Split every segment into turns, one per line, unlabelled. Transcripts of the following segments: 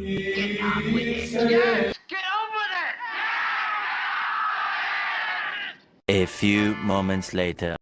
Get on with it. Yes, get on with it.
A few moments later.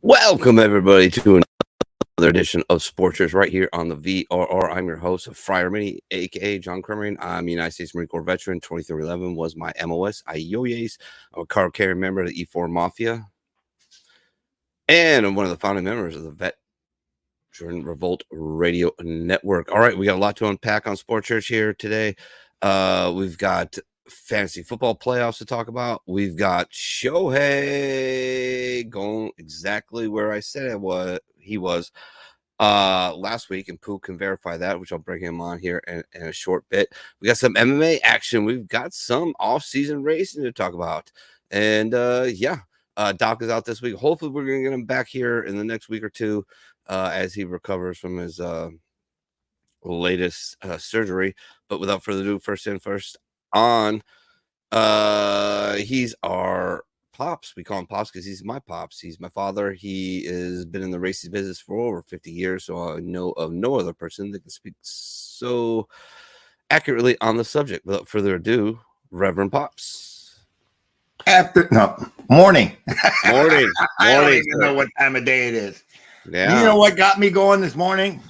Welcome, everybody, to another edition of Sporters right here on the VRR. I'm your host of Friar Mini, a.k.a. John Cremering. I'm a United States Marine Corps veteran. 2311 was my MOS. I'm a card carrying member of the E4 Mafia. And I'm one of the founding members of the Veteran Revolt Radio Network. All right, we got a lot to unpack on Sports Church here today. We've got fantasy football playoffs to talk about. We've got Shohei going exactly where I said he was last week, and Pook can verify that, which I'll bring him on here in a short bit. We got some MMA action. We've got some off-season racing to talk about. And Doc is out this week. Hopefully we're going to get him back here in the next week or two as he recovers from his latest surgery. But without further ado, first on, he's our pops. We call him pops because he's my pops. He's my father. He has been in the racing business for over 50 years, so I know of no other person that can speak so accurately on the subject. Without further ado, Reverend Pops.
Morning.
Morning.
I don't even know what time of day it is.
Yeah.
You know what got me going this morning?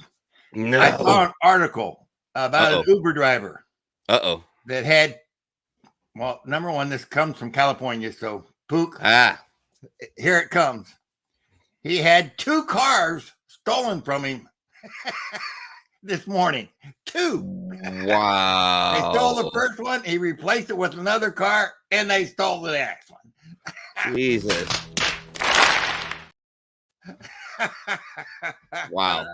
No.
I saw an article about an Uber driver that had, well, number one, this comes from California, so Pook, here it comes. He had 2 cars stolen from him this morning. 2.
Wow.
They stole the first one, he replaced it with another car, and they stole the next one.
Jesus. Wow.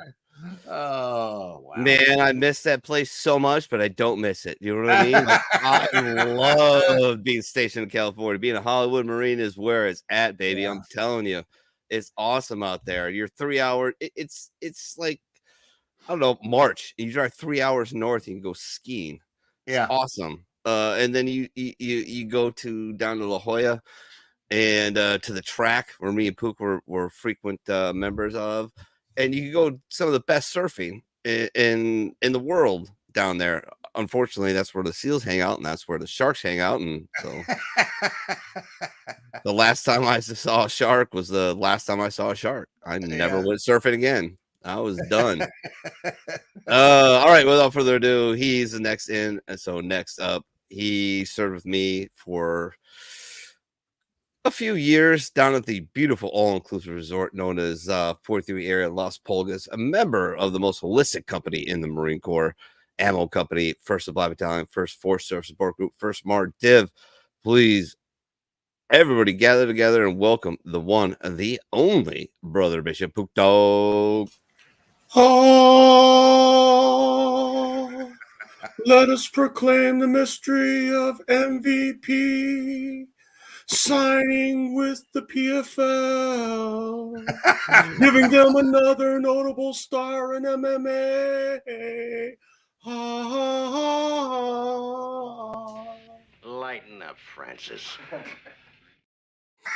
Oh, wow.
Man, I miss that place so much, but I don't miss it. You know what I mean? Like, I love being stationed in California. Being a Hollywood Marine is where it's at, baby. Yeah. I'm telling you, it's awesome out there. You're 3 hours. It's like, I don't know, March. You drive 3 hours north, you can go skiing. It's awesome. And then you go down to La Jolla, and to the track where me and Pook were frequent members of, and you can go some of the best surfing in the world down there. Unfortunately, that's where the seals hang out, and that's where the sharks hang out, and so the last time I saw a shark was the last time I saw a shark. I never went surfing again. I was done. All right, without further ado, he's the next in, and so next up, he served with me for a few years down at the beautiful all-inclusive resort known as 43 area Las Pulgas, a member of the most holistic company in the Marine Corps, Ammo Company, 1st Supply Battalion, 1st Force Surf Support Group, 1st MAR Div. Please, everybody gather together and welcome the one and the only Brother Bishop Pook Dawg.
Oh, let us proclaim the mystery of MVP. Signing with the PFL, giving them another notable star in MMA.
Lighten up, Francis.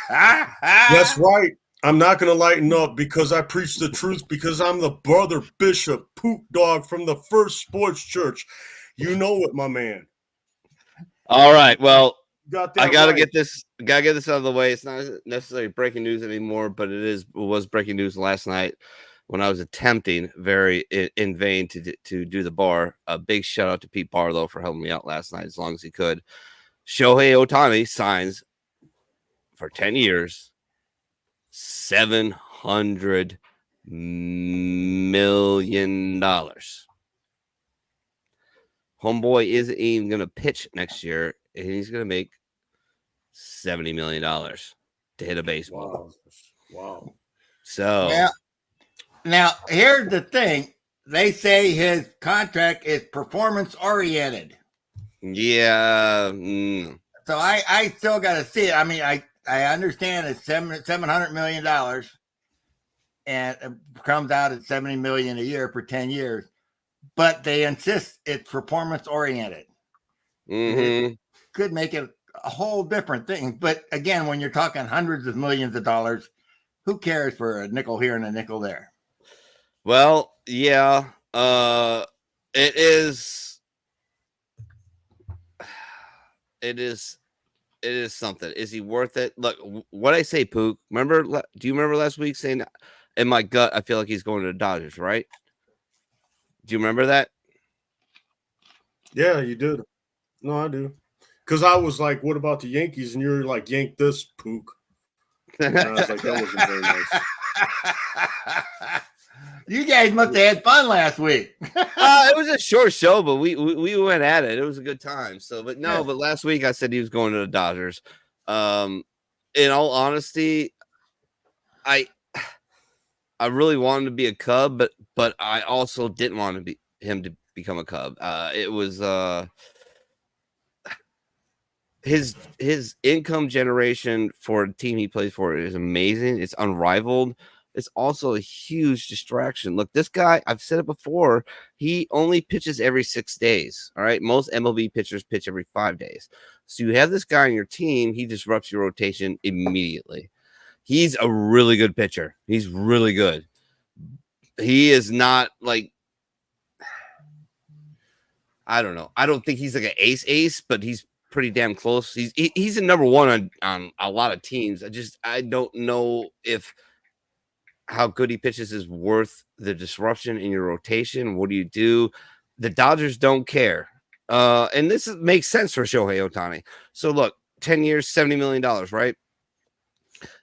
That's right. I'm not going to lighten up because I preach the truth, because I'm the Brother Bishop Pook Dawg from the First Sports Church. You know it, my man.
All right. Well, I gotta
right.
get this out of the way. It's not necessarily breaking news anymore, but it was breaking news last night when I was attempting very in vain to do the bar. A big shout out to Pete Barlow for helping me out last night as long as he could. Shohei Ohtani signs for 10 years, $700 million. Homeboy isn't even going to pitch next year, and he's going to make $70 million to hit a baseball.
Wow.
So
now here's the thing. They say his contract is performance oriented.
Yeah.
So I still got to see it. I mean, I understand it's $700 million and it comes out at $70 million a year for 10 years, but they insist it's performance oriented.
Mm-hmm.
Could make it a whole different thing. But again, when you're talking hundreds of millions of dollars, who cares for a nickel here and a nickel there?
Well, yeah. It is something. Is he worth it? Look, what I say, Pook. Do you remember last week saying in my gut, I feel like he's going to the Dodgers, right? Do you remember that?
Yeah, you did. No, I do. Because I was like, what about the Yankees? And you're like, yank this, Pook. And I was like, that wasn't very nice.
You guys must have had fun last week.
It was a short show, but we went at it. It was a good time. So, but last week I said he was going to the Dodgers. In all honesty, I really wanted to be a Cub, but I also didn't want him to become a Cub. It was his income generation for a team he plays for is amazing. It's unrivaled. It's also a huge distraction. Look, this guy, I've said it before, he only pitches every 6 days. All right. Most MLB pitchers pitch every 5 days. So you have this guy on your team, he disrupts your rotation immediately. He's a really good pitcher. He's really good. He is not like, I don't know. I don't think he's like an ace, but he's pretty damn close. He's a number one on a lot of teams. I don't know if how good he pitches is worth the disruption in your rotation. What do you do? The Dodgers don't care. And this makes sense for Shohei Ohtani. So look, 10 years, $70 million, right?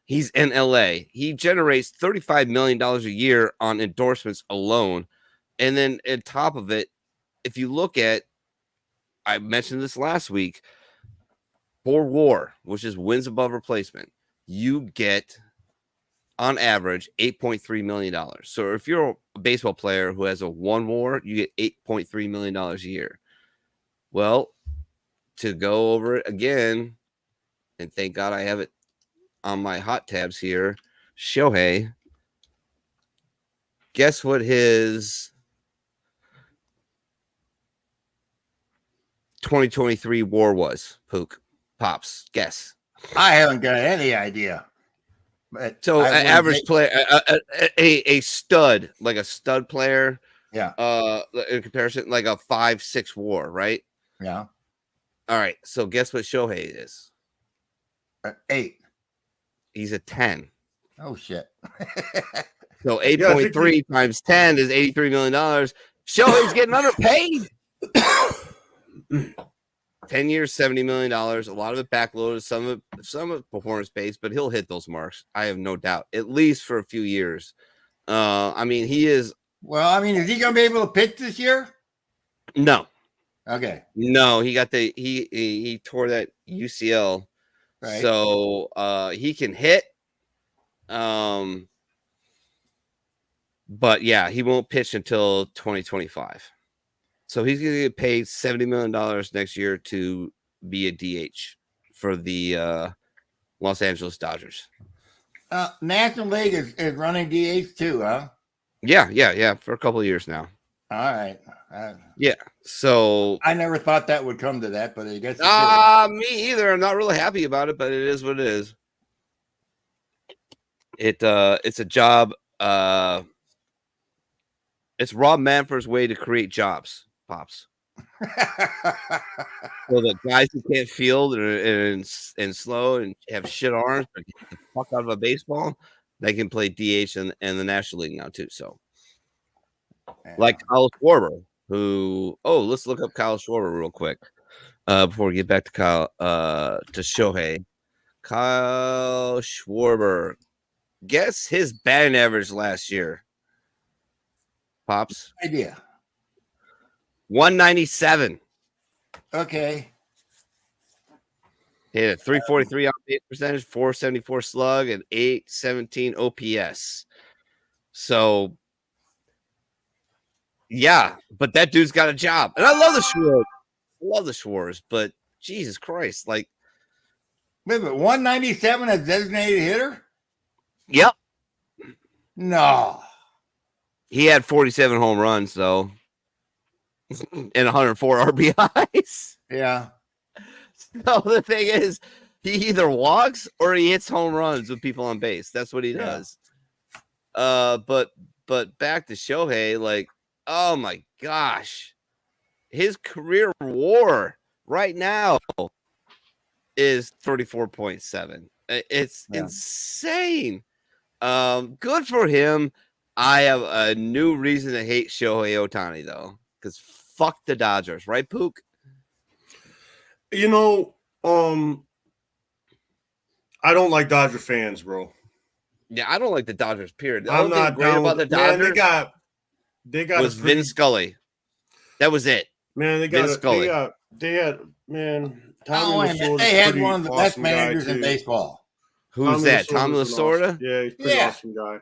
He's in LA. He generates $35 million a year on endorsements alone. And then on top of it, if you look at, I mentioned this last week, for WAR, which is wins above replacement, you get on average $8.3 million. So if you're a baseball player who has a 1 WAR, you get $8.3 million a year. Well, to go over it again, and thank God I have it on my hot tabs here, Shohei, guess what his 2023 WAR was, Pook? Pops, guess.
I haven't got any idea. But
so an average player, a stud, like a stud player.
Yeah.
In comparison, like a 5'6" WAR, right?
Yeah.
All right. So guess what Shohei is?
8.
He's a 10.
Oh shit.
So 8.3 times 10 is $83 million. Shohei's getting underpaid. 10 years, $70 million. A lot of it backloaded, some of it performance based, but he'll hit those marks. I have no doubt, at least for a few years. I mean, he is.
Well, I mean, is he going to be able to pitch this year?
No.
Okay.
No, he got he tore that UCL, right. So he can hit. But yeah, he won't pitch until 2025. So he's going to get paid $70 million next year to be a DH for the Los Angeles Dodgers.
National League is running DH too, huh?
Yeah, for a couple of years now.
All right.
Yeah. So
I never thought that would come to that, but I guess
me either. I'm not really happy about it, but it is what it is. It's a job. It's Rob Manfred's way to create jobs, Pops. So the guys who can't field and slow and have shit arms, but get the fuck out of a baseball, they can play DH in the National League now too. So, like Kyle Schwarber, who let's look up Kyle Schwarber real quick before we get back to Shohei. Kyle Schwarber, guess his batting average last year. Pops.
Idea.
197.
Okay.
He had a 343 on base percentage, 474 slug, and 817 OPS. So, yeah, but that dude's got a job. And I love the Schwartz. But Jesus Christ, like.
Wait a minute, 197 as designated hitter?
Yep.
No.
He had 47 home runs, though, and 104 RBIs.
Yeah.
So the thing is, he either walks or he hits home runs with people on base. That's what he does. But back to Shohei, like, oh my gosh, his career WAR right now is 34.7. It's insane. Good for him. I have a new reason to hate Shohei Ohtani, though, because fuck the Dodgers, right, Pook?
You know, I don't like Dodger fans, bro.
Yeah, I don't like the Dodgers, period. The
I'm
only
not
thing great about the Dodgers
they got
was Vin Scully. That was it.
Man, they had man.
They had one of the best managers in baseball.
Who's that? Tommy Lasorda?
Awesome. Yeah, he's a pretty awesome guy.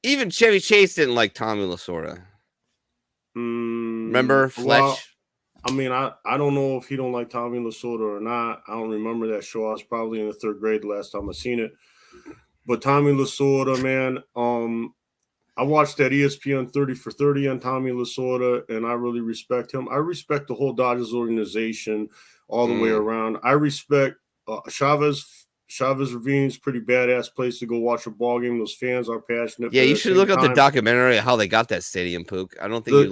Even Chevy Chase didn't like Tommy Lasorda. Remember Fletch?
Well, I mean, I don't know if he don't like Tommy Lasorda or not. I don't remember that show. I was probably in the 3rd grade the last time I seen it. But Tommy Lasorda, man, I watched that ESPN 30 for 30 on Tommy Lasorda, and I really respect him. I respect the whole Dodgers organization all the way around. I respect Chavez Ravine's pretty badass place to go watch a ball game. Those fans are passionate.
Yeah, you should look up the documentary of how they got that stadium, Pook. I don't think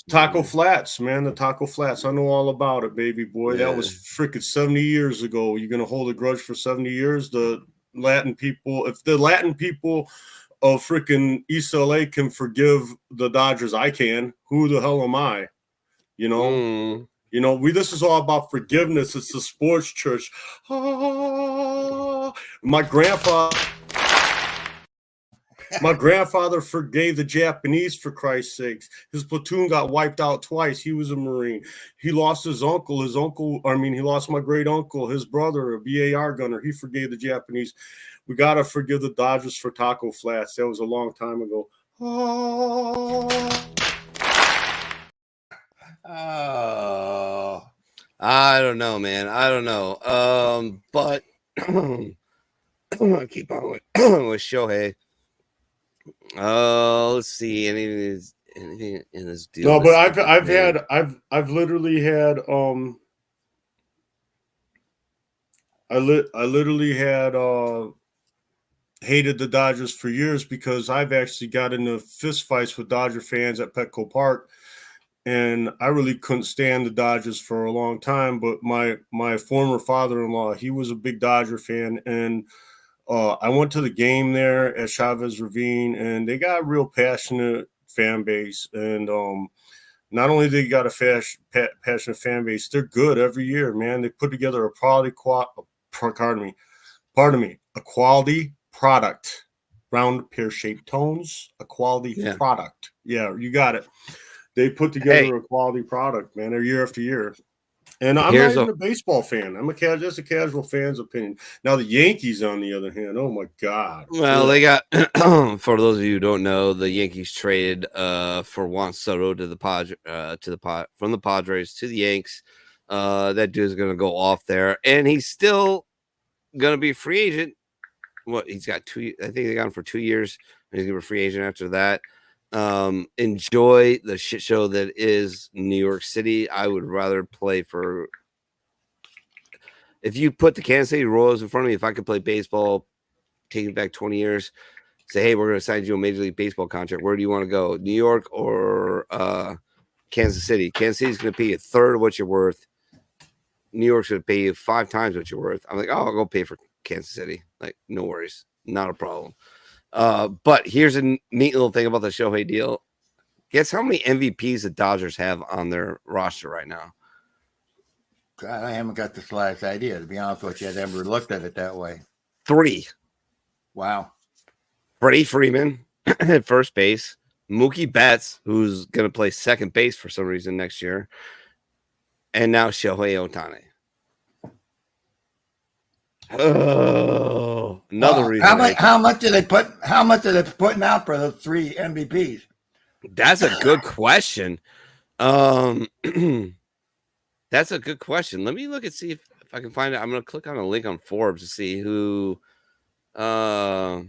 Taco Flats, man. The Taco Flats. I know all about it, baby boy. Yeah. That was freaking 70 years ago. You're gonna hold a grudge for 70 years? The Latin people, if the Latin people of freaking East LA can forgive the Dodgers, I can. Who the hell am I? You know? You know, this is all about forgiveness. It's the sports church. My grandfather forgave the Japanese, for Christ's sakes. His platoon got wiped out twice. He was a Marine. He lost his uncle. He lost my great uncle, his brother, a BAR gunner. He forgave the Japanese. We got to forgive the Dodgers for Taco Flats. That was a long time ago.
Oh,
I don't know, man. I don't know. But I keep on with Shohei. Let's see. Anything in this deal?
No, but I've literally had I literally had hated the Dodgers for years because I've actually got into fist fights with Dodger fans at Petco Park, and I really couldn't stand the Dodgers for a long time. But my former father-in-law, he was a big Dodger fan, and I went to the game there at Chavez Ravine, and they got a real passionate fan base. And not only they got a passionate fan base, they're good every year, man. They put together a quality product, round pear-shaped tones, a quality product. Yeah, you got it. They put together a quality product, man, year after year. And I'm not even a baseball fan. That's a casual fan's opinion. Now the Yankees, on the other hand, oh my God.
Well, they got for those of you who don't know, the Yankees traded for Juan Soto to from the Padres to the Yanks. That dude's gonna go off there, and he's still gonna be a free agent. What he's got 2, I think they got him for 2 years. He's gonna be a free agent after that. Enjoy the shit show that is New York City. I would rather play for. If you put the Kansas City Royals in front of me, if I could play baseball, take it back 20 years, say, hey, we're going to sign you a Major League Baseball contract. Where do you want to go? New York or Kansas City? Kansas City's going to pay you a third of what you're worth. New York's going to pay you 5 times what you're worth. I'm like, oh, I'll go pay for Kansas City. Like, no worries. Not a problem. But here's a neat little thing about the Shohei deal. Guess how many MVPs the Dodgers have on their roster right now?
God, I haven't got the slightest idea, to be honest with you. I've never looked at it that way.
3.
Wow.
Freddie Freeman at first base. Mookie Betts, who's going to play second base for some reason next year. And now Shohei Ohtani. Oh, another reason.
How much are they putting out for those 3 MVPs?
That's a good question. That's a good question. Let me look and see if I can find it. I'm going to click on a link on Forbes to see who. Let's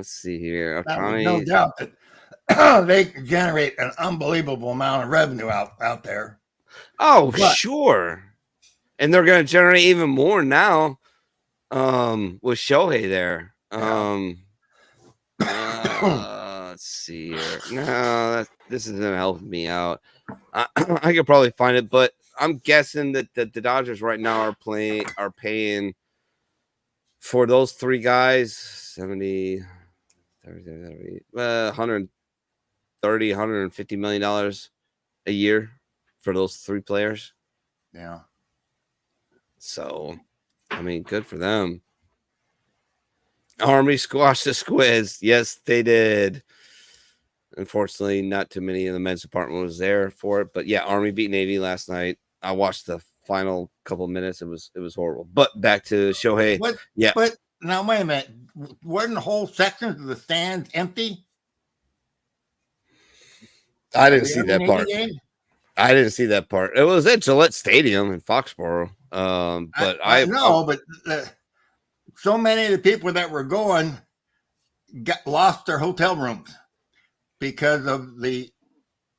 see here.
No doubt that they generate an unbelievable amount of revenue out there.
Oh, sure. And they're going to generate even more now with Shohei there. Let's see here. No, this isn't helping me out. I could probably find it, but I'm guessing that the Dodgers right now are paying for those 3 guys 70, 130, $150 million a year for those 3 players.
Yeah.
So, I mean, good for them. Army squashed the Squids. Yes, they did. Unfortunately, not too many of the men's department was there for it. But yeah, Army beat Navy last night. I watched the final couple of minutes. It was horrible. But back to Shohei.
But now wait a minute. Weren't whole sections of the stands empty?
I didn't see that part. I didn't see that part. It was at Gillette Stadium in Foxborough. But I know,
but so many of the people that were going lost their hotel rooms because of the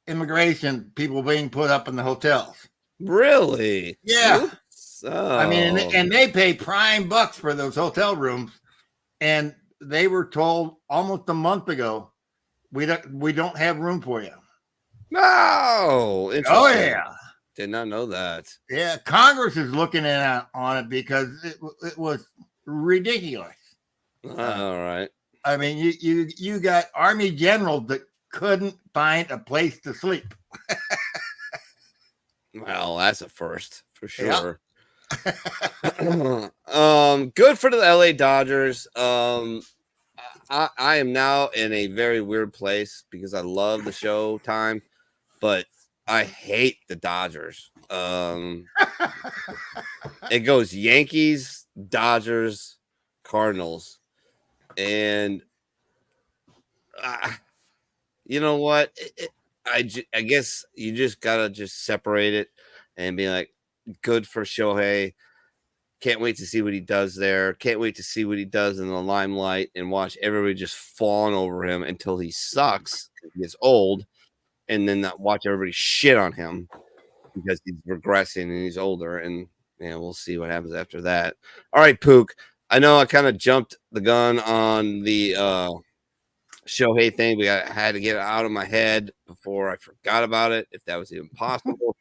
immigration people being put up in the hotels.
Really?
Yeah. I mean, and they pay prime bucks for those hotel rooms, and they were told almost a month ago, we don't have room for you.
No. Oh
yeah.
Did not know that.
Yeah, Congress is looking on it because it was ridiculous.
All right.
I mean, you got Army generals that couldn't find a place to sleep.
Well, that's a first for sure.
Yep.
Good for the LA Dodgers. I am now in a very weird place because I love the Showtime, but I hate the Dodgers. It goes Yankees, Dodgers, Cardinals, and you know what? I guess you just gotta separate it and be like, good for Shohei. Can't wait to see what he does there. Can't wait to see what he does in the limelight and watch everybody just fawn over him until he sucks, he gets old, and then watch everybody shit on him. because he's regressing and he's older, and we'll see what happens after that. All right, Pook. I know I kind of jumped the gun on the Shohei thing. I had to get it out of my head before I forgot about it, if that was even possible.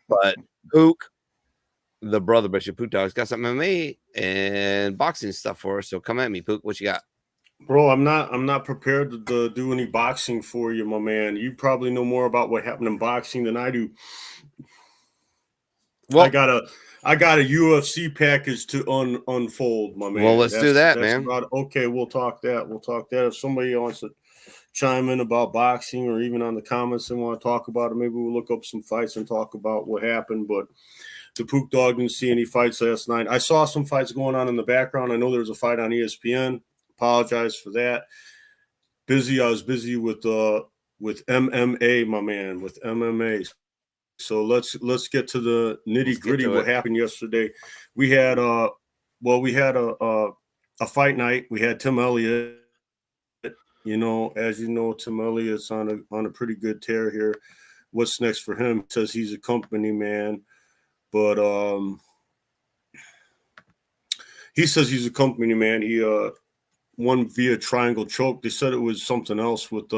But Pook, the brother Bishop Pook Dawg, got some MMA and boxing stuff for us. So come at me, Pook. What you got?
Bro, I'm not prepared to do any boxing for you, my man. You probably know more about what happened in boxing than I do. Well, I got a UFC package to unfold, my man.
Well, let's do that, man.
Okay, we'll talk that. If somebody wants to chime in about boxing, or even on the comments and want to talk about it, maybe we'll look up some fights and talk about what happened. But the Pook Dawg didn't see any fights last night. I saw some fights going on in the background. I know there was a fight on ESPN. Apologize for that. I was busy with MMA, my man, with MMA. So let's get to the nitty gritty. What happened yesterday? We had a fight night. We had Tim Elliott. As you know, Tim Elliott's on a pretty good tear here. What's next for him? He says he's a company man, but he says he's a company man. He won via triangle choke. They said it was something else with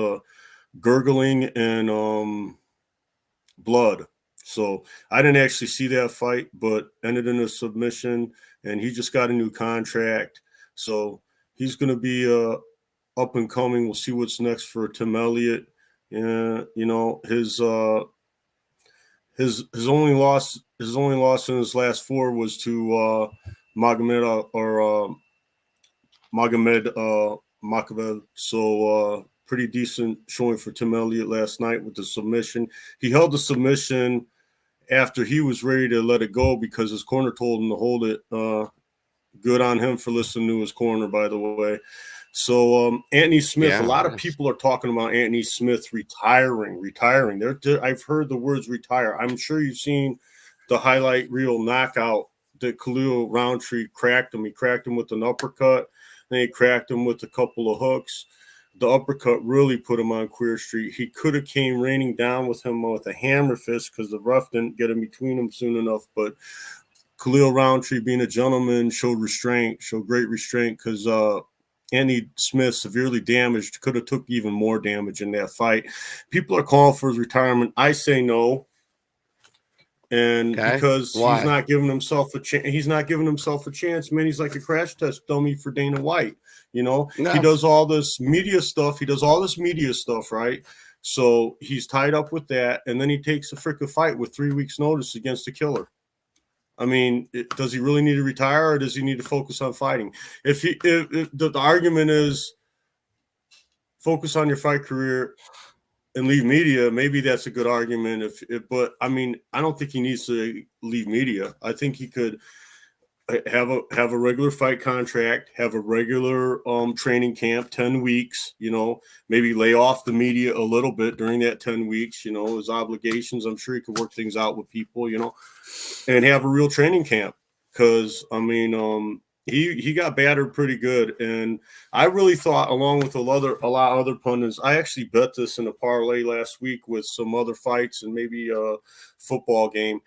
gurgling and blood. So I didn't actually see that fight, but ended in a submission, and he just got a new contract. So he's going to be up and coming. We'll see what's next for Tim Elliott. Yeah, his only loss in his last four was to Magomed Makabev. So pretty decent showing for Tim Elliott last night with the submission. He held the submission after he was ready to let it go because his corner told him to hold it. Good on him for listening to his corner, by the way. So Anthony Smith, a lot of people are talking about Anthony Smith retiring. I've heard the words retire. I'm sure you've seen the highlight reel knockout that Khalil Roundtree cracked him. He cracked him with an uppercut, then he cracked him with a couple of hooks. The uppercut really put him on Queer Street. He could have came raining down with him with a hammer fist because the ref didn't get in between them soon enough. But Khalil Roundtree, being a gentleman, showed great restraint because Andy Smith, severely damaged, could have took even more damage in that fight. People are calling for his retirement. I say no. And because he's not giving himself a chance. He's not giving himself a chance, man. He's like a crash test dummy for Dana White. He does all this media stuff. Right? So he's tied up with that, and then he takes a freaking fight with 3 weeks' notice against a killer. I mean, does he really need to retire, or does he need to focus on fighting? If the argument is focus on your fight career and leave media, maybe that's a good argument. But I mean, I don't think he needs to leave media. I think he could have a regular fight contract, have a regular training camp, 10 weeks, maybe lay off the media a little bit during that 10 weeks, his obligations. I'm sure he could work things out with people, and have a real training camp. Cause I mean, he got battered pretty good. And I really thought, along with a lot of other pundits, I actually bet this in a parlay last week with some other fights and maybe a football game.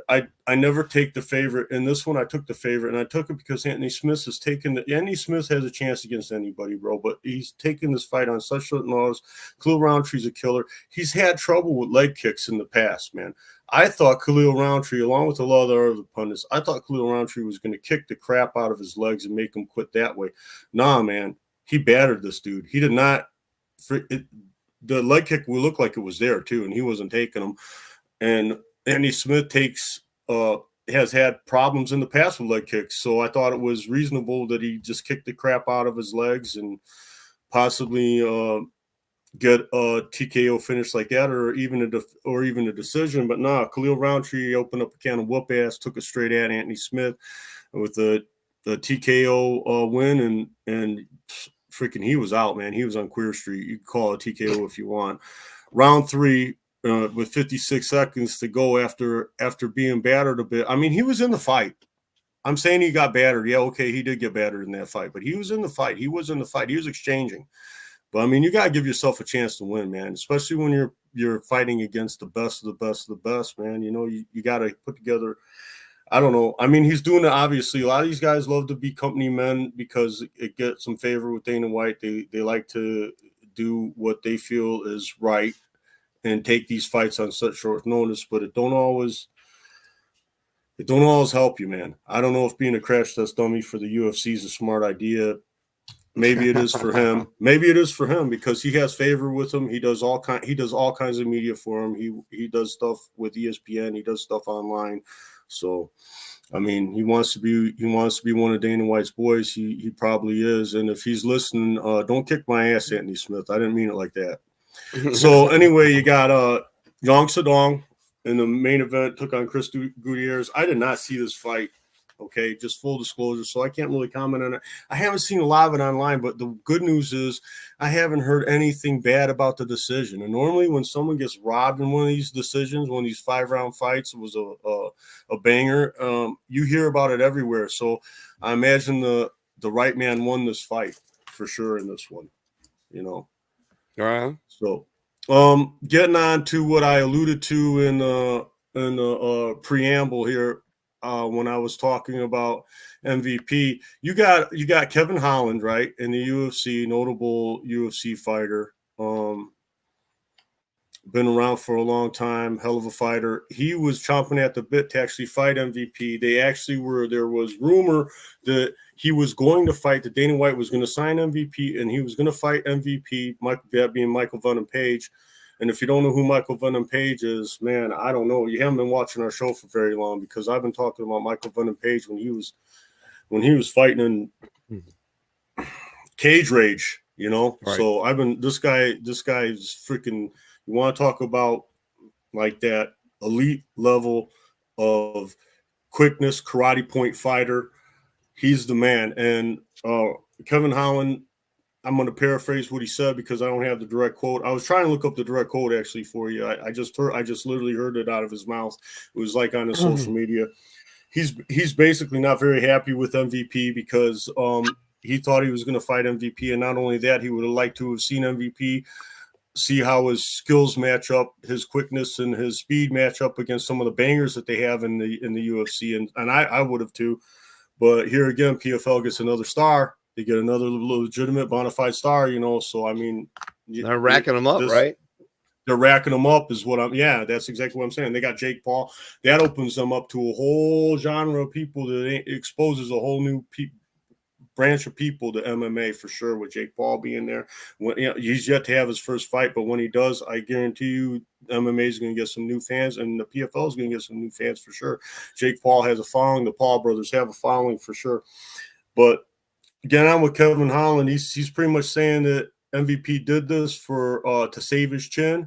I never take the favorite. In this one, I took the favorite, and I took it because Anthony Smith has taken Anthony Smith has a chance against anybody, bro. But he's taken this fight on such short notice. Khalil Roundtree's a killer. He's had trouble with leg kicks in the past, man. I thought Khalil Roundtree, along with a lot of other pundits, I thought Khalil Roundtree was going to kick the crap out of his legs and make him quit that way. Nah, man. He battered this dude. He did not. The leg kick will look like it was there, too, and he wasn't taking them. And Anthony Smith has had problems in the past with leg kicks, so I thought it was reasonable that he just kicked the crap out of his legs and possibly get a TKO finish like that, or even a decision. But nah, Khalil Roundtree opened up a can of whoop ass, took it straight at Anthony Smith with the TKO win, and freaking he was out, man. He was on Queer Street. You can call it TKO if you want. Round 3. With 56 seconds to go after being battered a bit. I mean, he was in the fight. I'm saying he got battered. Yeah, okay, he did get battered in that fight, but he was in the fight. He was exchanging. But I mean, you gotta give yourself a chance to win, man. Especially when you're fighting against the best of the best of the best, man. You know, you gotta put together. I don't know. I mean, he's doing it. Obviously, a lot of these guys love to be company men because it gets some favor with Dana White. They like to do what they feel is right and take these fights on such short notice, but it don't always help you, man. I don't know if being a crash test dummy for the UFC is a smart idea. Maybe it is for him. Maybe it is for him because he has favor with him. He does all kinds of media for him. He does stuff with ESPN. He does stuff online. So, I mean, he wants to be one of Dana White's boys. He probably is. And if he's listening, don't kick my ass, Anthony Smith. I didn't mean it like that. So anyway, you got Yong Sedong in the main event, took on Chris Gutierrez. I did not see this fight. Okay, just full disclosure. So I can't really comment on it. I haven't seen a lot of it online, but the good news is I haven't heard anything bad about the decision. And normally when someone gets robbed in one of these decisions, one of these 5-round fights, it was a banger. You hear about it everywhere. So I imagine the right man won this fight for sure in this one, you know. So getting on to what I alluded to in the preamble here. When I was talking about MVP, you got Kevin Holland, right, in the UFC, notable UFC fighter, been around for a long time, hell of a fighter. He was chomping at the bit to actually fight MVP. There was rumor that he was going to fight, that Dana White was going to sign MVP, and he was going to fight MVP, that being Michael Venom Page. And if you don't know who Michael Venom Page is, man, I don't know. You haven't been watching our show for very long because I've been talking about Michael Venom Page when he was fighting in Cage Rage, you know. Right. So this guy is freaking. You want to talk about like that elite level of quickness, karate point fighter? He's the man. And Kevin Holland, I'm going to paraphrase what he said because I don't have the direct quote. I was trying to look up the direct quote actually for you. I just literally heard it out of his mouth. It was like on his social media. He's basically not very happy with MVP because he thought he was going to fight MVP, and not only that, he would have liked to have seen MVP, see how his skills match up, his quickness and his speed match up against some of the bangers that they have in the UFC, and I would have too. But here again, PFL gets another star. They get another legitimate bona fide star, you know. So I mean,
they're racking them up, right?
They're racking them up, is what I'm. Yeah, that's exactly what I'm saying. They got Jake Paul. That opens them up to a whole genre of people. That exposes a whole new branch of people to MMA for sure. With Jake Paul being there, he's yet to have his first fight, but when he does, I guarantee you, MMA is going to get some new fans, and the PFL is going to get some new fans for sure. Jake Paul has a following. The Paul brothers have a following for sure, but. Getting on with Kevin Holland, he's pretty much saying that MVP did this for to save his chin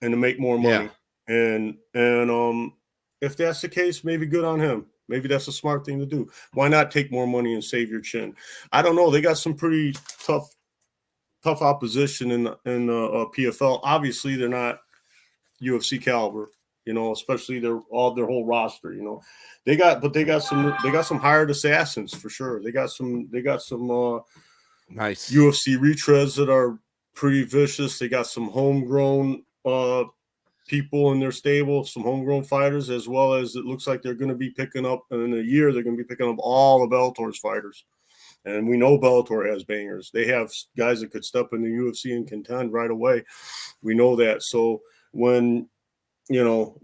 and to make more money. Yeah. And if that's the case, maybe good on him. Maybe that's a smart thing to do. Why not take more money and save your chin? I don't know. They got some pretty tough opposition in PFL. Obviously, they're not UFC caliber. You know, especially their whole roster. You know, they got some hired assassins for sure. They got some nice UFC retreads that are pretty vicious. They got some homegrown people in their stable, some homegrown fighters, as well as it looks like they're going to be picking up in a year. They're going to be picking up all of Bellator's fighters, and we know Bellator has bangers. They have guys that could step in the UFC and contend right away. We know that. So when you know,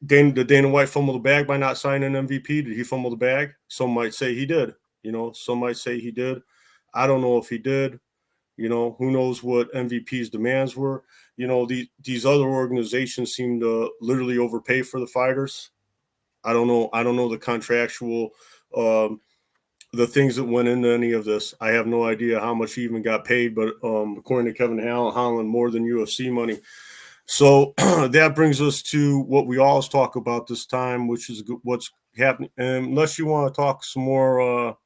did Dana White fumble the bag by not signing MVP? Did he fumble the bag? Some might say he did. You know, some might say he did. I don't know if he did. You know, who knows what MVP's demands were. You know, these other organizations seem to literally overpay for the fighters. I don't know the contractual, the things that went into any of this. I have no idea how much he even got paid, but according to Kevin Holland, more than UFC money. So that brings us to what we always talk about this time, which is what's happening. And unless you want to talk some more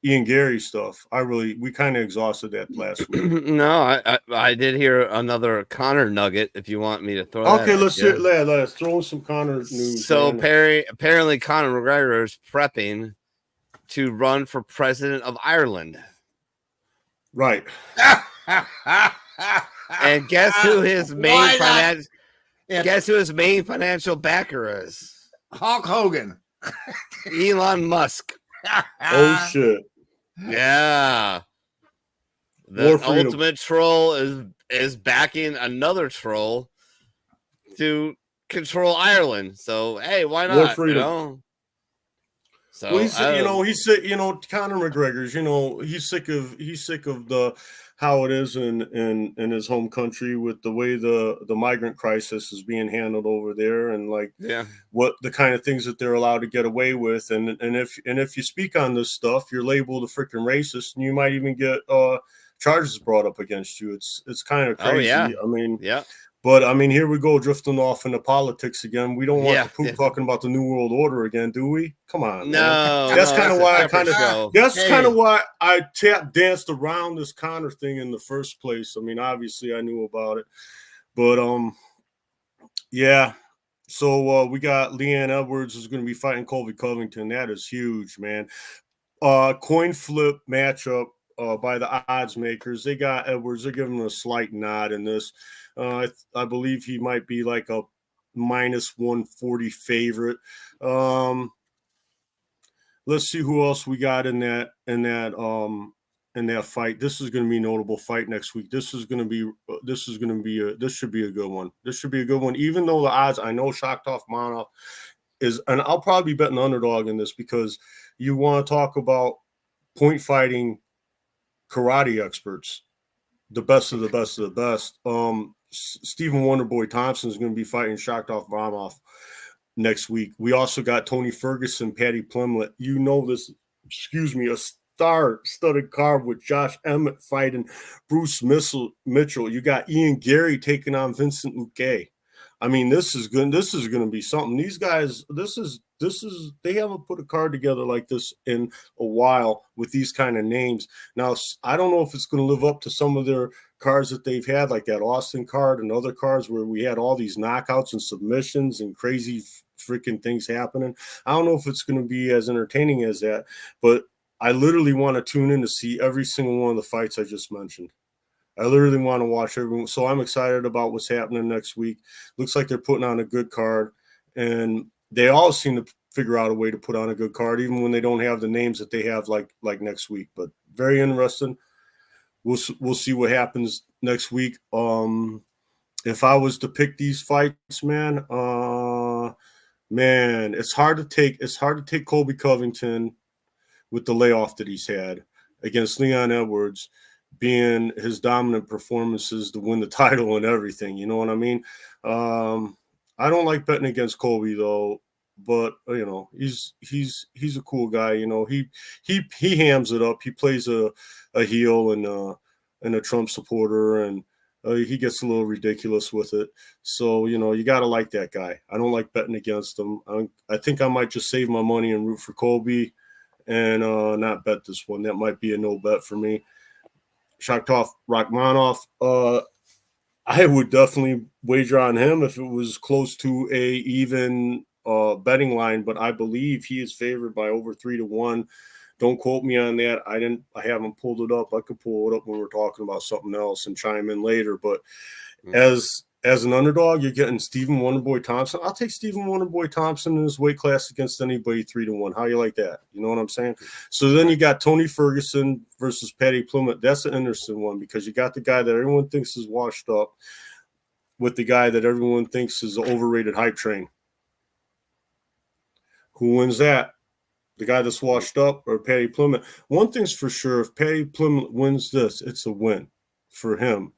Ian Gary stuff, we kind of exhausted that last week.
No, I did hear another Connor nugget. If you want me to throw,
okay, let's throw some Connor news.
So apparently, Conor McGregor is prepping to run for president of Ireland.
Right.
And guess who his main financial backer is?
Hulk Hogan.
Elon Musk.
Oh shit.
Yeah. The ultimate troll is backing another troll to control Ireland. So hey, why not?
War freedom.
So
well, he's sick. Conor McGregor's. He's sick of the how it is in his home country with the way the migrant crisis is being handled over there, and what the kind of things that they're allowed to get away with, and if you speak on this stuff, you're labeled a freaking racist, and you might even get charges brought up against you. It's kind of crazy. I mean,
yeah.
But I mean, here we go drifting off into politics again. We don't want the Pook talking about the New World Order again, do we? Come on, man. That's kind of why I danced around this Conor thing in the first place. I mean, obviously I knew about it, but yeah. So we got Leanne Edwards is going to be fighting Colby Covington. That is huge, man. Coin flip matchup by the odds makers. They got Edwards. They're giving him a slight nod in this. I believe he might be like a minus 140 favorite. Let's see who else we got in that fight. This is going to be a notable fight next week. This should be a good one. This should be a good one. Even though the odds, I know Shakhtar Manov is, and I'll probably bet an underdog in this because you want to talk about point fighting karate experts, the best of the best of the best. Stephen Wonderboy Thompson is going to be fighting Shakhtar Manov next week. We also got Tony Ferguson, Paddy Plimlett. A star-studded card with Josh Emmett fighting Bruce Mitchell. You got Ian Gary taking on Vincent Luque. I mean, this is good. This is going to be something. These guys, they haven't put a card together like this in a while with these kind of names. Now, I don't know if it's going to live up to some of their cards that they've had, like that Austin card and other cards where we had all these knockouts and submissions and crazy freaking things happening. I don't know if it's going to be as entertaining as that, but I literally want to tune in to see every single one of the fights I just mentioned. I literally want to watch everyone. So I'm excited about what's happening next week. Looks like they're putting on a good card, and they all seem to figure out a way to put on a good card, even when they don't have the names that they have like next week. But very interesting. We'll see what happens next week. If I was to pick these fights, man, it's hard to take Colby Covington with the layoff that he's had against Leon Edwards, being his dominant performances to win the title and everything. You know what I mean? I don't like betting against Colby though, but he's a cool guy. He hams it up. He plays a heel and a Trump supporter, and he gets a little ridiculous with it. So you got to like that guy. I don't like betting against him. I think I might just save my money and root for Colby and not bet this one. That might be a no bet for me. Shakhtar Rachmanov, I would definitely wager on him if it was close to a even betting line, but I believe he is favored by over 3-1. Don't quote me on that. I haven't pulled it up. I could pull it up when we're talking about something else and chime in later. But as an underdog, you're getting Stephen Wonderboy Thompson. I'll take Stephen Wonderboy Thompson in his weight class against anybody 3-1. How you like that? You know what I'm saying? So then you got Tony Ferguson versus Paddy Plimlett. That's an interesting one because you got the guy that everyone thinks is washed up with the guy that everyone thinks is an overrated hype train. Who wins that? The guy that's washed up or Paddy Plimlett? One thing's for sure, if Paddy Plimlett wins this, it's a win for him.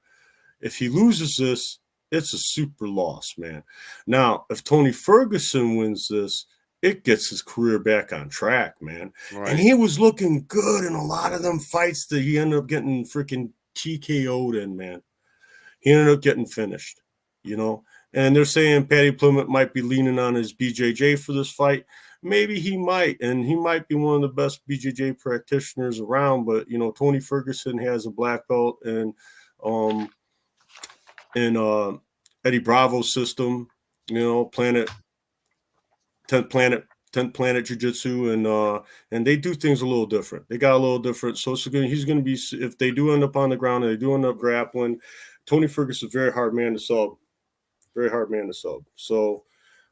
If he loses this, it's a super loss, man. Now, if Tony Ferguson wins this, it gets his career back on track, man. Right. And he was looking good in a lot of them fights that he ended up getting freaking TKO'd in, man. He ended up getting finished, And they're saying Paddy Plimlett might be leaning on his BJJ for this fight. Maybe he might, and he might be one of the best BJJ practitioners around. But, Tony Ferguson has a black belt and Eddie Bravo's system, Planet 10th Planet Jiu-Jitsu, and they do things a little different. They got a little different. So he's going to be, if they do end up on the ground and they do end up grappling, Tony Ferguson is a very hard man to sub. Very hard man to sub. So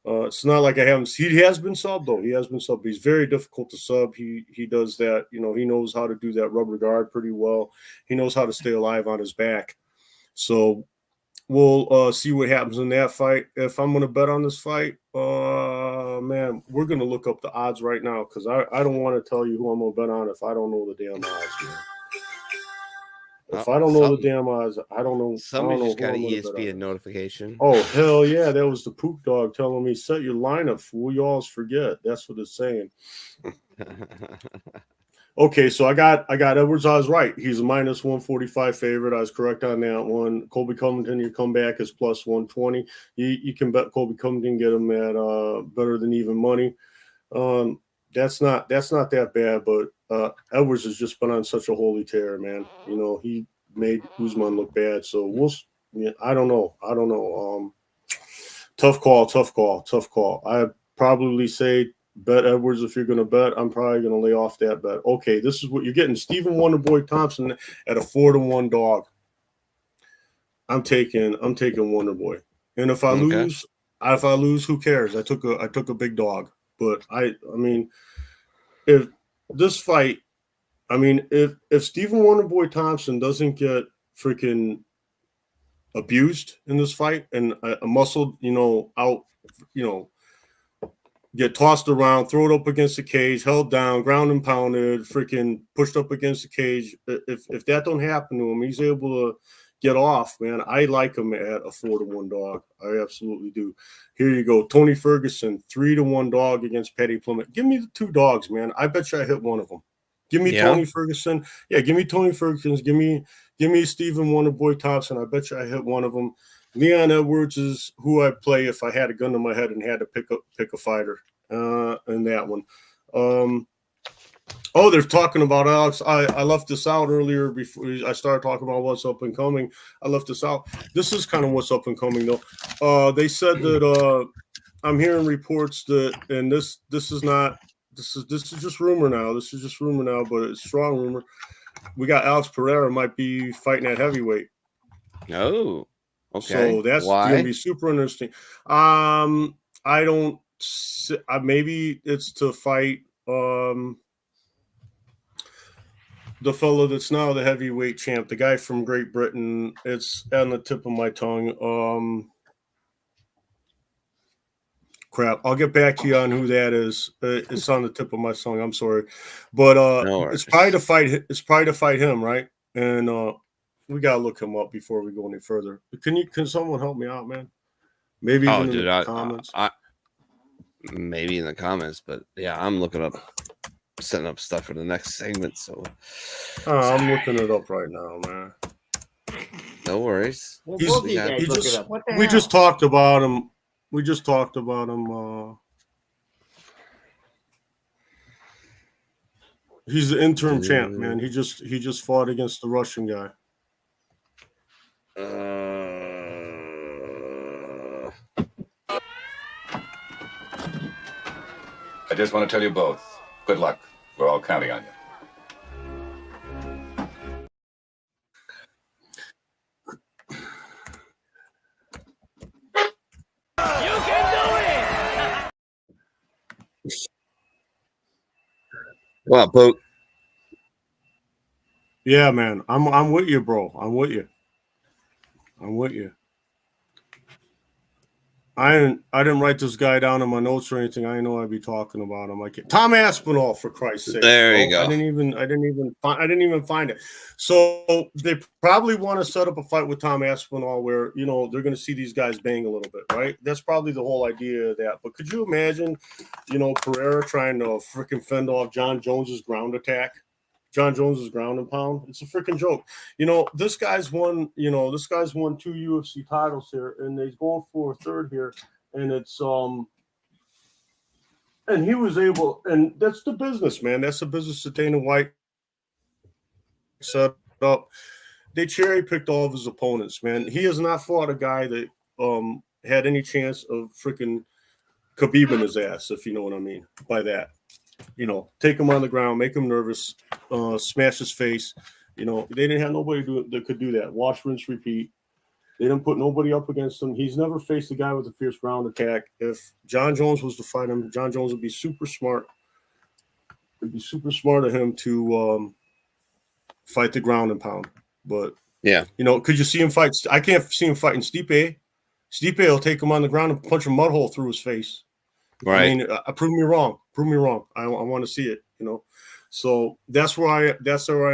it's not like I haven't. He has been subbed though. He has been subbed. He's very difficult to sub. He does that. You know, he knows how to do that rubber guard pretty well. He knows how to stay alive on his back. So we'll see what happens in that fight. If I'm going to bet on this fight, man, we're going to look up the odds right now because I don't want to tell you who I'm going to bet on if I don't know the damn odds, man. If I don't know the damn odds, I don't know.
Somebody just got an ESPN notification.
Oh, hell yeah. That was the Pook Dawg telling me, set your lineup, fool. You always forget. That's what it's saying. Okay, so I got Edwards. I was right. He's a minus 145 favorite. I was correct on that one. Colby Covington, your comeback is plus 120. You can bet Colby Covington, get him at better than even money. That's not that bad, but Edwards has just been on such a holy tear, man. You know, he made Usman look bad. So I don't know. Tough call. I probably say bet Edwards if you're going to bet. I'm probably going to lay off that bet. Okay, this is what you're getting. Stephen Wonderboy Thompson at a 4-1 dog. I'm taking Wonderboy. And if I lose, who cares? I took a big dog. But I mean, if this fight, if Stephen Wonderboy Thompson doesn't get freaking abused in this fight and a muscle, out, get tossed around, throw it up against the cage, held down, ground and pounded, freaking pushed up against the cage. If that don't happen to him, he's able to get off, man. I like him at a 4-1 dog. I absolutely do. Here you go. Tony Ferguson, 3-1 dog against Paddy Plummet. Give me the 2 dogs, man. I bet you I hit one of them. Give me Tony Ferguson. Yeah, give me Tony Ferguson. Give me Stephen Wonderboy Thompson. I bet you I hit one of them. Leon Edwards is who I'd play if I had a gun to my head and had to pick a fighter in that one. Oh, they're talking about Alex. I left this out earlier before I started talking about what's up and coming. I left this out. This is kind of what's up and coming, though. They said that I'm hearing reports that, and this is just rumor now. This is just rumor now, but it's strong rumor. We got Alex Pereira might be fighting at heavyweight.
Oh, okay.
So that's going to be super interesting. I don't. Maybe it's to fight. The fellow that's now the heavyweight champ, the guy from Great Britain. It's on the tip of my tongue. Crap. I'll get back to you on who that is. It's on the tip of my tongue. I'm sorry. But it's probably to fight him, right? And we gotta look him up before we go any further. Can someone help me out, man? Maybe even in the comments.
Maybe in the comments, but yeah, I'm looking up. Setting up stuff for the next segment, so
I'm looking it up right now, man.
No worries.
We just talked about him. He's the interim champ, man. He just fought against the Russian guy.
I just want to tell you both. Good luck. We're all counting on you.
You can do it!
Come on, Pook.
Yeah, man. I'm with you, bro. I'm with you. I didn't write this guy down in my notes or anything. I know I'd be talking about him. Tom Aspinall, for Christ's sake.
There you go.
I didn't even find it. So they probably want to set up a fight with Tom Aspinall where they're going to see these guys bang a little bit, right? That's probably the whole idea of that. But could you imagine, Pereira trying to freaking fend off John Jones's ground attack? John Jones's ground and pound. It's a freaking joke. This guy's won 2 UFC titles here, and he's going for a third here. And it's and he was able, and that's the business, man. That's the business that Dana White set up. They cherry picked all of his opponents, man. He has not fought a guy that had any chance of freaking Khabib in his ass, if you know what I mean by that. You know, take him on the ground, make him nervous, smash his face. You know, they didn't have nobody that could do that. Watch, rinse, repeat. They didn't put nobody up against him. He's never faced a guy with a fierce ground attack. If John Jones was to fight him, John Jones would be super smart. It'd be super smart of him to fight the ground and pound. But,
yeah,
you know, could you see him fight? I can't see him fighting Stipe. Stipe will take him on the ground and punch a mud hole through his face.
Right.
I mean, prove me wrong. Prove me wrong. I want to see it, you know. So that's where I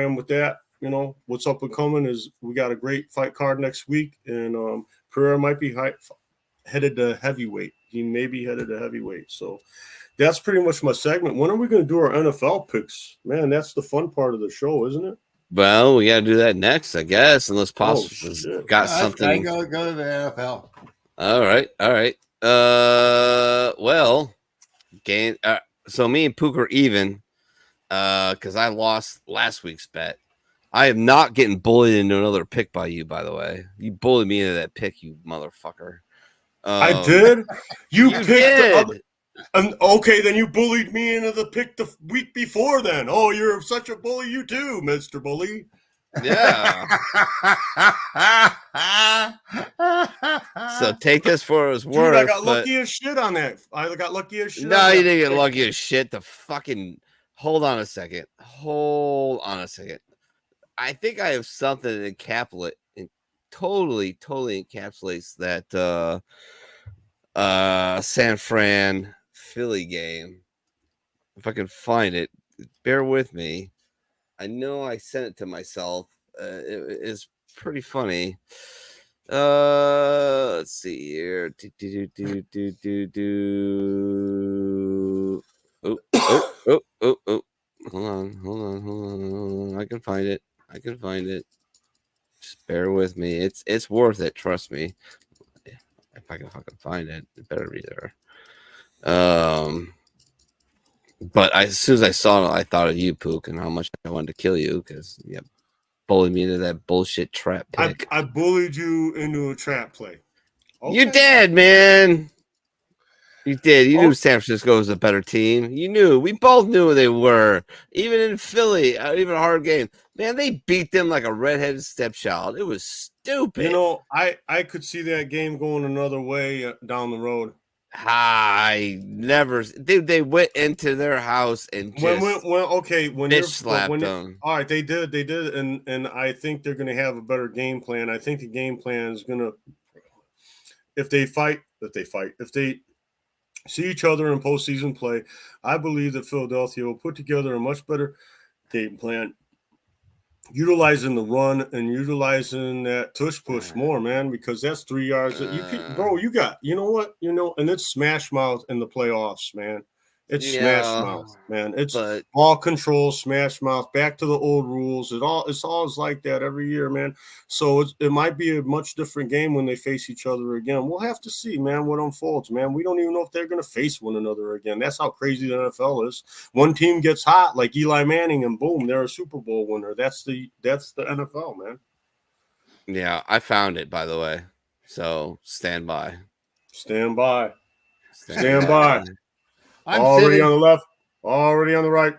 am with that. You know, what's up and coming is we got a great fight card next week, and Pereira might be headed to heavyweight. He may be headed to heavyweight. So that's pretty much my segment. When are we going to do our NFL picks? Man, that's the fun part of the show, isn't it?
Well, we got to do that next, I guess, unless possible. Got something.
I go to the NFL.
All right. Well, game. So me and Pook are even, because I lost last week's bet. I am not getting bullied into another pick by you, by the way. You bullied me into that pick, you motherfucker.
I did. You picked
did.
Okay, then you bullied me into the pick the week before. Then, oh, you're such a bully, you too, Mr. Bully.
Yeah. So take this for its worth.
Dude, I got lucky as shit on that. I got lucky as shit.
No, you didn't get lucky as shit. The fucking hold on a second. I think I have something that totally encapsulates that San Fran Philly game. If I can find it, bear with me. I know I sent it to myself. It is pretty funny. Let's see here. Oh. Hold on. I can find it. Just bear with me. It's worth it. Trust me. If I can fucking find it, it better be there. But as soon as I saw it, I thought of you, Pook, and how much I wanted to kill you because you bullied me into that bullshit trap pick.
I bullied you into a trap play. Okay.
You did, man. You did. You knew San Francisco was a better team. You knew. We both knew they were. Even in Philly, even a hard game. Man, they beat them like a redheaded stepchild. It was stupid.
You know, I could see that game going another way down the road.
I never. They went into their house and just
when
bitch slapped them.
All right, they did, and I think they're going to have a better game plan. I think the game plan is going to, if they see each other in postseason play, I believe that Philadelphia will put together a much better game plan, utilizing the run and utilizing that tush push more, man, because that's 3 yards that you can, bro. You got, you know what, and it's smash mouth in the playoffs, man. It's smash mouth, man. It's ball control, smash mouth, back to the old rules. It's always like that every year, man. So it might be a much different game when they face each other again. We'll have to see, man, what unfolds, man. We don't even know if they're going to face one another again. That's how crazy the NFL is. One team gets hot, like Eli Manning, and boom, they're a Super Bowl winner. That's the NFL, man.
Yeah, I found it, by the way. So stand by.
Stand by.
I'm
already
sitting
on the left, already on the right.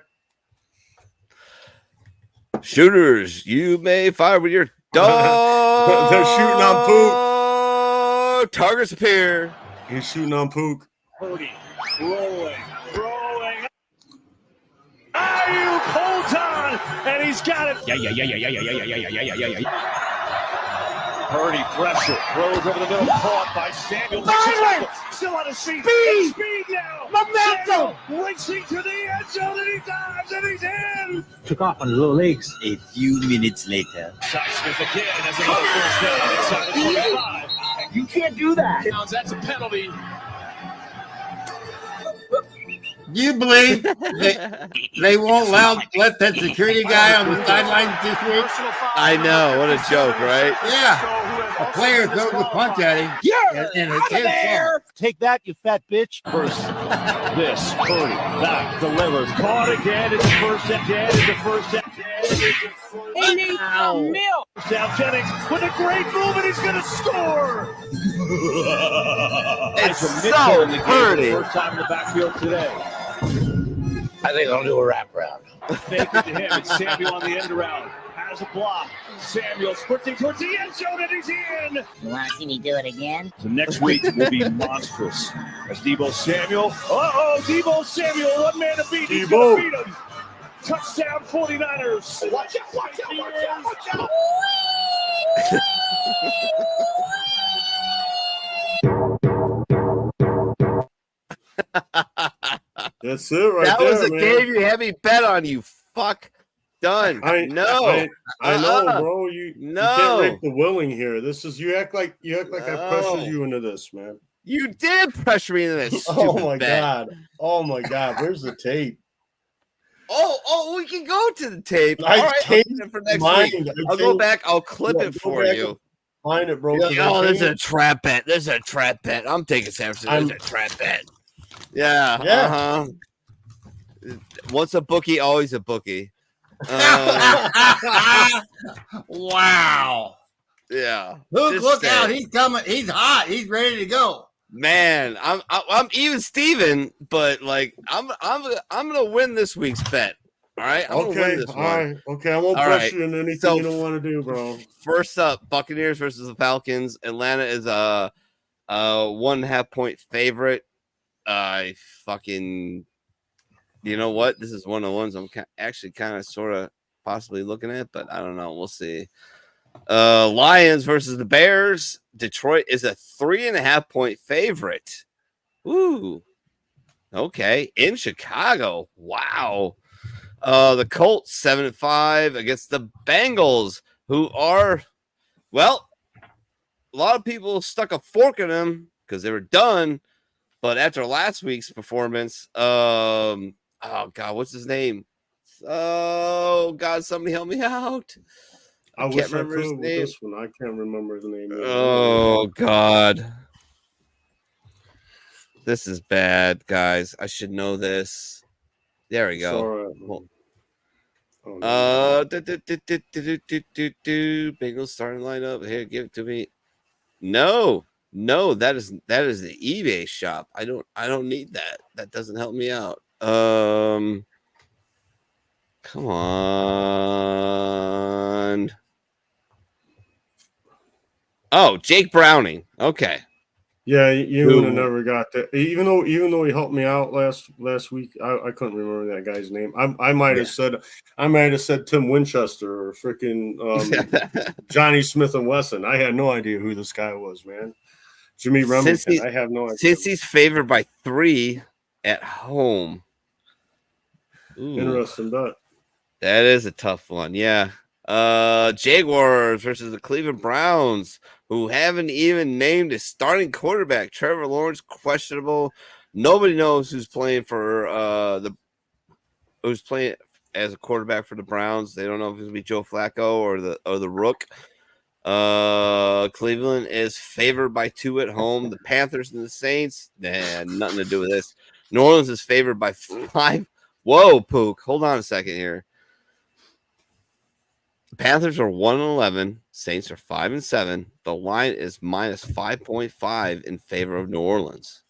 Shooters, you may fire with your dog.
They're shooting on Pook.
Targets appear.
He's shooting on Pook.
Purdy rolling. Ayuk holds on, and he's got it. Yeah. Purdy pressure, throws over the middle, caught by Samuel. Still on his feet. Speed now. Momentum. Racing to the end zone, and he dives, and he's in.
Took off on low legs. A few minutes later.
Smith again has another first down inside the 25.
You can't do that.
That's a penalty.
Do you believe they won't let that security guy on the sidelines this week?
I know. What a joke, right?
Yeah. A player throws a punch at him.
Yeah.
And it's his fault.
Take that, you fat bitch. First, this. Purdy back, delivers. Caught again. It's the first down. Now Jennings with a great move, and he's going to score.
It's so pretty.
First time in the backfield today.
I think I'll do a wraparound.
Fake it to him. It's Samuel on the end around. Has a block. Samuel sprinting towards the end zone, and he's in.
You want to see me do it again?
So next week will be monstrous. As Deebo Samuel. Deebo Samuel, one man to beat. He's going to beat him. Touchdown 49ers. Watch out, watch out, watch out, watch out.
That's it right
that
there,
was a
man.
game you had me bet on, you fuck. Done.
I know, bro. You can't make the willing here. This is you act like I pressured you into this, man.
You did pressure me into this.
Oh my
bet.
god. Oh my god. Where's the tape?
Oh, we can go to the tape.
I
All right,
taped
I'll for next
mine.
week. I'll go back. I'll clip it for you.
Find it, bro.
Oh, this is a trap bet. This is a trap bet. I'm taking San Francisco. This is a trap bet. Yeah. Uh-huh. Once a bookie, always a bookie.
Wow.
Yeah.
Luke, look out. He's coming. He's hot. He's ready to go.
Man, I'm even Steven, but like I'm gonna win this week's bet. All right. I'm gonna win this one.
Right. Okay. I won't pressure you into anything you don't want to do, bro.
First up, Buccaneers versus the Falcons. Atlanta is a 1.5 point favorite. I fucking, you know what? This is one of the ones I'm actually kind of sort of possibly looking at, but I don't know. We'll see. Lions versus the Bears. Detroit is a 3.5 point favorite. Ooh. Okay. In Chicago. Wow. The Colts 7-5 against the Bengals, who are, well, a lot of people stuck a fork in them because they were done. But after last week's performance, oh God, what's his name? Oh God, somebody help me out.
I wish I could with this one. I can't remember his name.
Oh God. This is bad, guys. I should know this. There we go. Bengals starting lineup. Here, give it to me. No, that is the eBay shop. I don't need that. That doesn't help me out. Come on. Oh, Jake Browning. Okay.
Yeah, you would have never got that. Even though he helped me out last week, I couldn't remember that guy's name. I might have said Tim Winchester or freaking Johnny Smith and Wesson. I had no idea who this guy was, man. Jimmy Remington. I have no idea.
Since he's favored by 3 at home. Ooh.
Interesting bet.
That is a tough one. Yeah. Jaguars versus the Cleveland Browns, who haven't even named a starting quarterback. Trevor Lawrence questionable. Nobody knows who's playing for who's playing as a quarterback for the Browns. They don't know if it's gonna be Joe Flacco or the Rook. Cleveland is favored by 2 at home. The Panthers and the Saints, nothing to do with this. New Orleans is favored by 5. Whoa, Pook. Hold on a second here. The Panthers are 1-11. Saints are 5-7. The line is minus 5.5 in favor of New Orleans.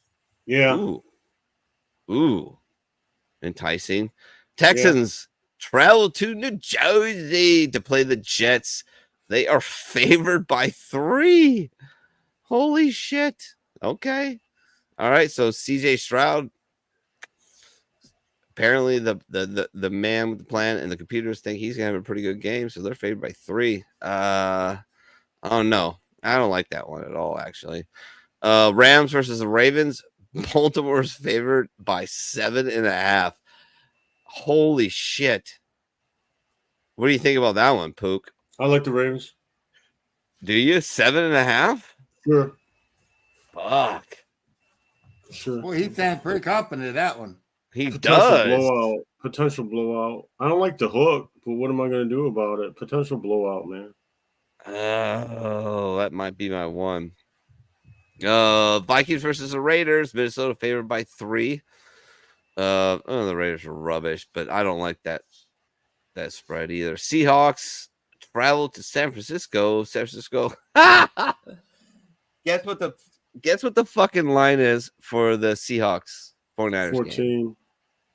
Yeah.
Ooh. Enticing. Texans travel to New Jersey to play the Jets. They are favored by 3. Holy shit. Okay. All right. So CJ Stroud. Apparently, the man with the plan and the computers think he's gonna have a pretty good game, so they're favored by 3. Oh no, I don't like that one at all. Actually, Rams versus the Ravens. Baltimore's favored by 7.5. Holy shit! What do you think about that one, Pook?
I like the Ravens.
Do you 7.5?
Sure.
Fuck.
Sure.
Well, he sounds pretty confident of that one.
He does.
Potential blowout. I don't like the hook, but what am I going to do about it? Potential blowout, man.
Oh, that might be my one. Vikings versus the Raiders. Minnesota favored by 3. The Raiders are rubbish, but I don't like that spread either. Seahawks travel to San Francisco. Guess what the Guess what the fucking line is for the Seahawks 49ers
14.
game?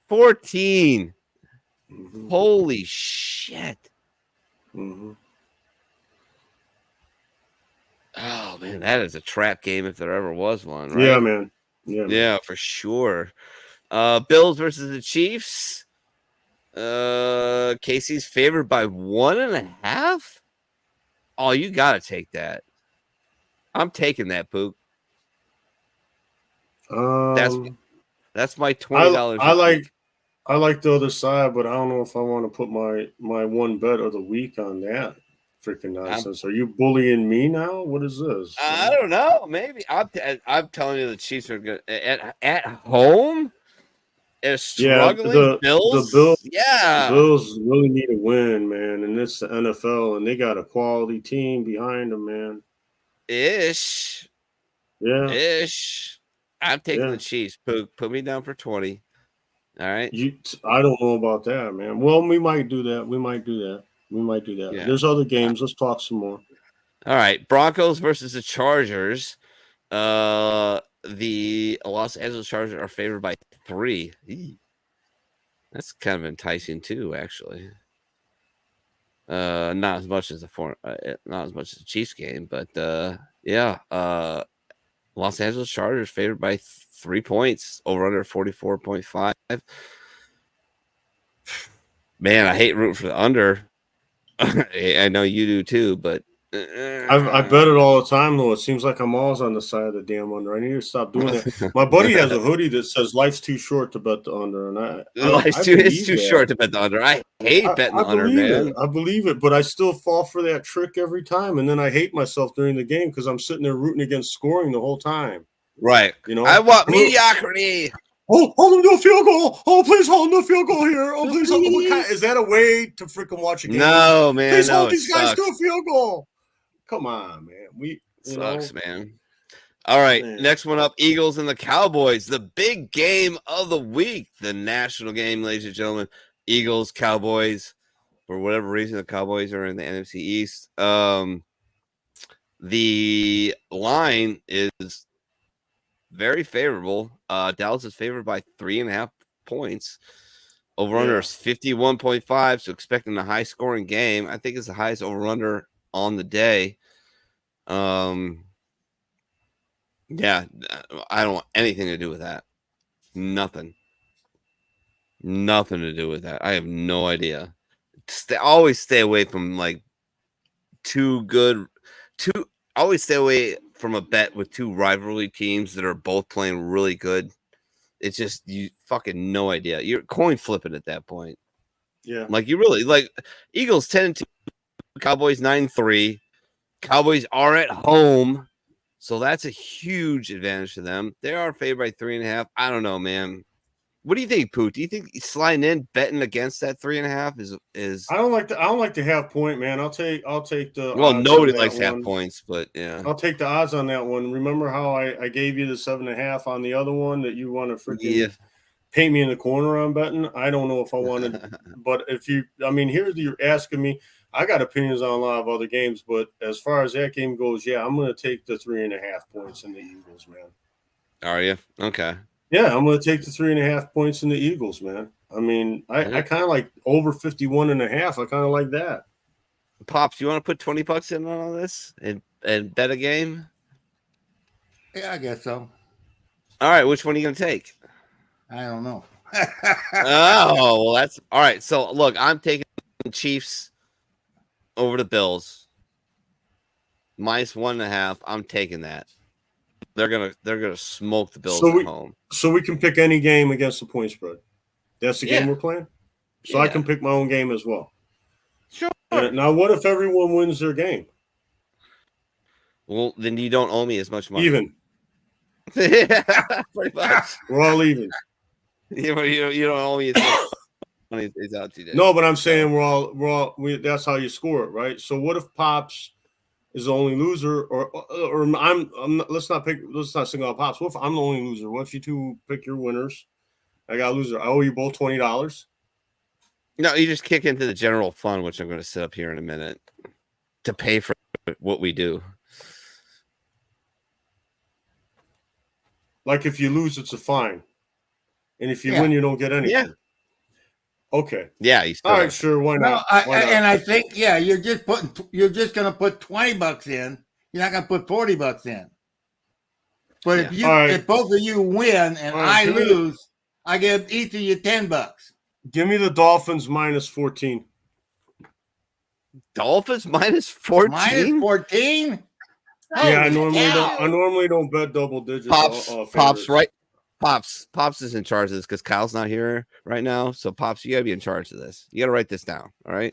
14.
Mm-hmm.
Holy shit.
Mm-hmm.
Oh, man, that is a trap game if there ever was one, right?
Yeah, man.
Yeah, for sure. Bills versus the Chiefs. Casey's favored by 1.5. Oh, you gotta take that. I'm taking that, Pook. That's my $20.
I like the other side, but I don't know if I want to put my one bet of the week on that freaking nonsense. Are you bullying me now? What is this?
I don't know. Maybe I'm telling you the Chiefs are good at home. Struggling Bills.
The Bills really need a win, man. And it's the NFL, and they got a quality team behind them, man.
Ish. I'm taking the Chiefs. Put me down for 20. All right.
I don't know about that, man. Well, we might do that. Yeah. There's other games. Let's talk some more.
All right. Broncos versus the Chargers. The Los Angeles Chargers are favored by 3. That's kind of enticing too, actually. Not as much as the Chiefs game, but yeah. Los Angeles Chargers favored by 3 points, over under 44.5. Man, I hate rooting for the under. I know you do too, but
I bet it all the time, though. It seems like I'm always on the side of the damn under. I need to stop doing that. My buddy has a hoodie that says "Life's too short to bet the under," and
it's too short to bet the under. I hate betting the under, man.
I believe it, but I still fall for that trick every time, and then I hate myself during the game because I'm sitting there rooting against scoring the whole time.
Right.
You know,
I want mediocrity.
Oh, hold him to a field goal. Oh, please hold him to a field goal here. Oh, please hold him. Is that a way to freaking watch a game?
No, man.
Please hold these guys to a field goal. Come on, man.
Sucks, man. All right, next one up, Eagles and the Cowboys. The big game of the week. The national game, ladies and gentlemen. Eagles, Cowboys. For whatever reason, the Cowboys are in the NFC East. The line is very favorable. Dallas is favored by 3.5 points. Over-under is 51.5, so expecting a high-scoring game. I think it's the highest over-under on the day. Yeah, I don't want anything to do with that. Nothing to do with that. I have no idea. Always stay away from always stay away from a bet with two rivalry teams that are both playing really good. It's just you fucking no idea. You're coin flipping at that point.
Yeah.
You really Eagles 10-2, Cowboys 9-3. Cowboys are at home, so that's a huge advantage to them. They are favored by 3.5. I don't know, man. What do you think, Poot? Do you think sliding in betting against that 3.5 is?
I don't like the half point, man. I'll take the.
Well, nobody likes half points, but yeah,
I'll take the odds on that one. Remember how I gave you the 7.5 on the other one that you want to freaking paint me in the corner on betting? I don't know if I wanted, but here you're asking me. I got opinions on a lot of other games, but as far as that game goes, I'm going to take the 3.5 points in the Eagles, man.
Are you? Okay.
Yeah, I'm going to take the 3.5 points in the Eagles, man. I kind of like over 51.5. I kind of like that.
Pops, you want to put $20 in on all this and bet a game?
Yeah, I guess so.
All right, which one are you going to take?
I don't know.
Oh, well, that's all right. So look, I'm taking the Chiefs over the Bills. -1.5. I'm taking that. They're gonna smoke the Bills at home.
So we can pick any game against the point spread. That's the game we're playing. So I can pick my own game as well.
Sure.
Now, what if everyone wins their game?
Well, then you don't owe me as much money.
Even.
Yeah, pretty much.
We're all even.
You don't owe me as much money as out today.
No, but I'm saying that's how you score it, right? So what if Pops is the only loser, or let's not single out Pops. What if I'm the only loser? What if you two pick your winners? I got a loser. I owe you both $20.
No, you just kick into the general fund, which I'm going to set up here in a minute to pay for what we do.
Like if you lose, it's a fine, and if you win, you don't get anything.
Yeah.
Okay.
Yeah.
All right. Sure. Why not?
Why not? And I think you're just going to put $20 in. You're not going to put $40 in. But if both of you win and I lose, I give each of you $10.
Give me the Dolphins minus 14.
Dolphins minus 14?
Minus 14?
Yeah, I normally don't bet double digits.
Pops, right? Pops is in charge of this because Kyle's not here right now. So Pops, you gotta be in charge of this. You gotta write this down. All right.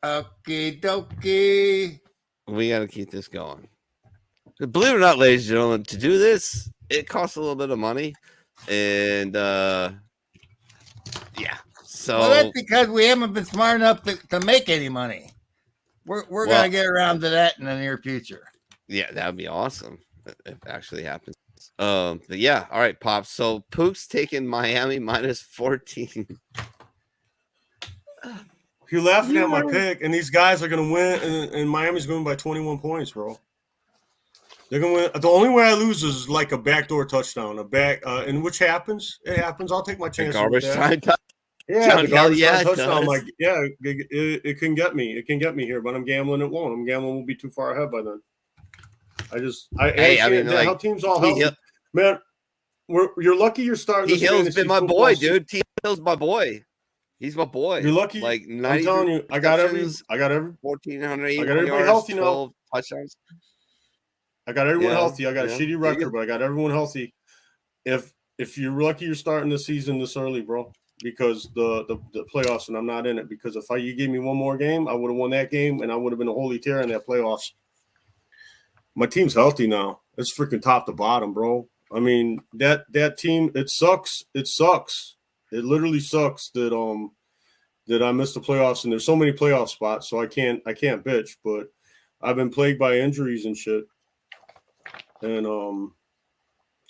Okie dokie.
We gotta keep this going. Believe it or not, ladies and gentlemen, to do this, it costs a little bit of money. And yeah. So
that's because we haven't been smart enough to make any money. We're gonna get around to that in the near future.
Yeah, that would be awesome if it actually happens. But yeah, all right, Pops. So Pook's taking Miami minus 14.
You're laughing at my pick, and these guys are gonna win, and Miami's going to win by 21 points, bro. They're gonna win. The only way I lose is like a backdoor touchdown, and which happens. It happens. I'll take my chance.
Garbage time.
Yeah, the garbage time touchdown. Like, yeah, it can get me. It can get me here, but I'm gambling. It won't. I'm gambling. We'll be too far ahead by then. I mean, how teams all help. Man, you're lucky you're starting.
T Hill's been my boy, dude. T Hill's my boy. He's my boy.
You're lucky.
Like,
I'm telling you, I got every
1,400.
I got everybody healthy now.
Touchdowns.
I got everyone healthy. I got a shitty record, but I got everyone healthy. If you're lucky, you're starting the season this early, bro, because the playoffs, and I'm not in it. Because if you gave me one more game, I would have won that game, and I would have been a holy tear in that playoffs. My team's healthy now. It's freaking top to bottom, bro. I mean, that team, it sucks. It sucks. It literally sucks that I missed the playoffs, and there's so many playoff spots, so I can't bitch. But I've been plagued by injuries and shit. And I'm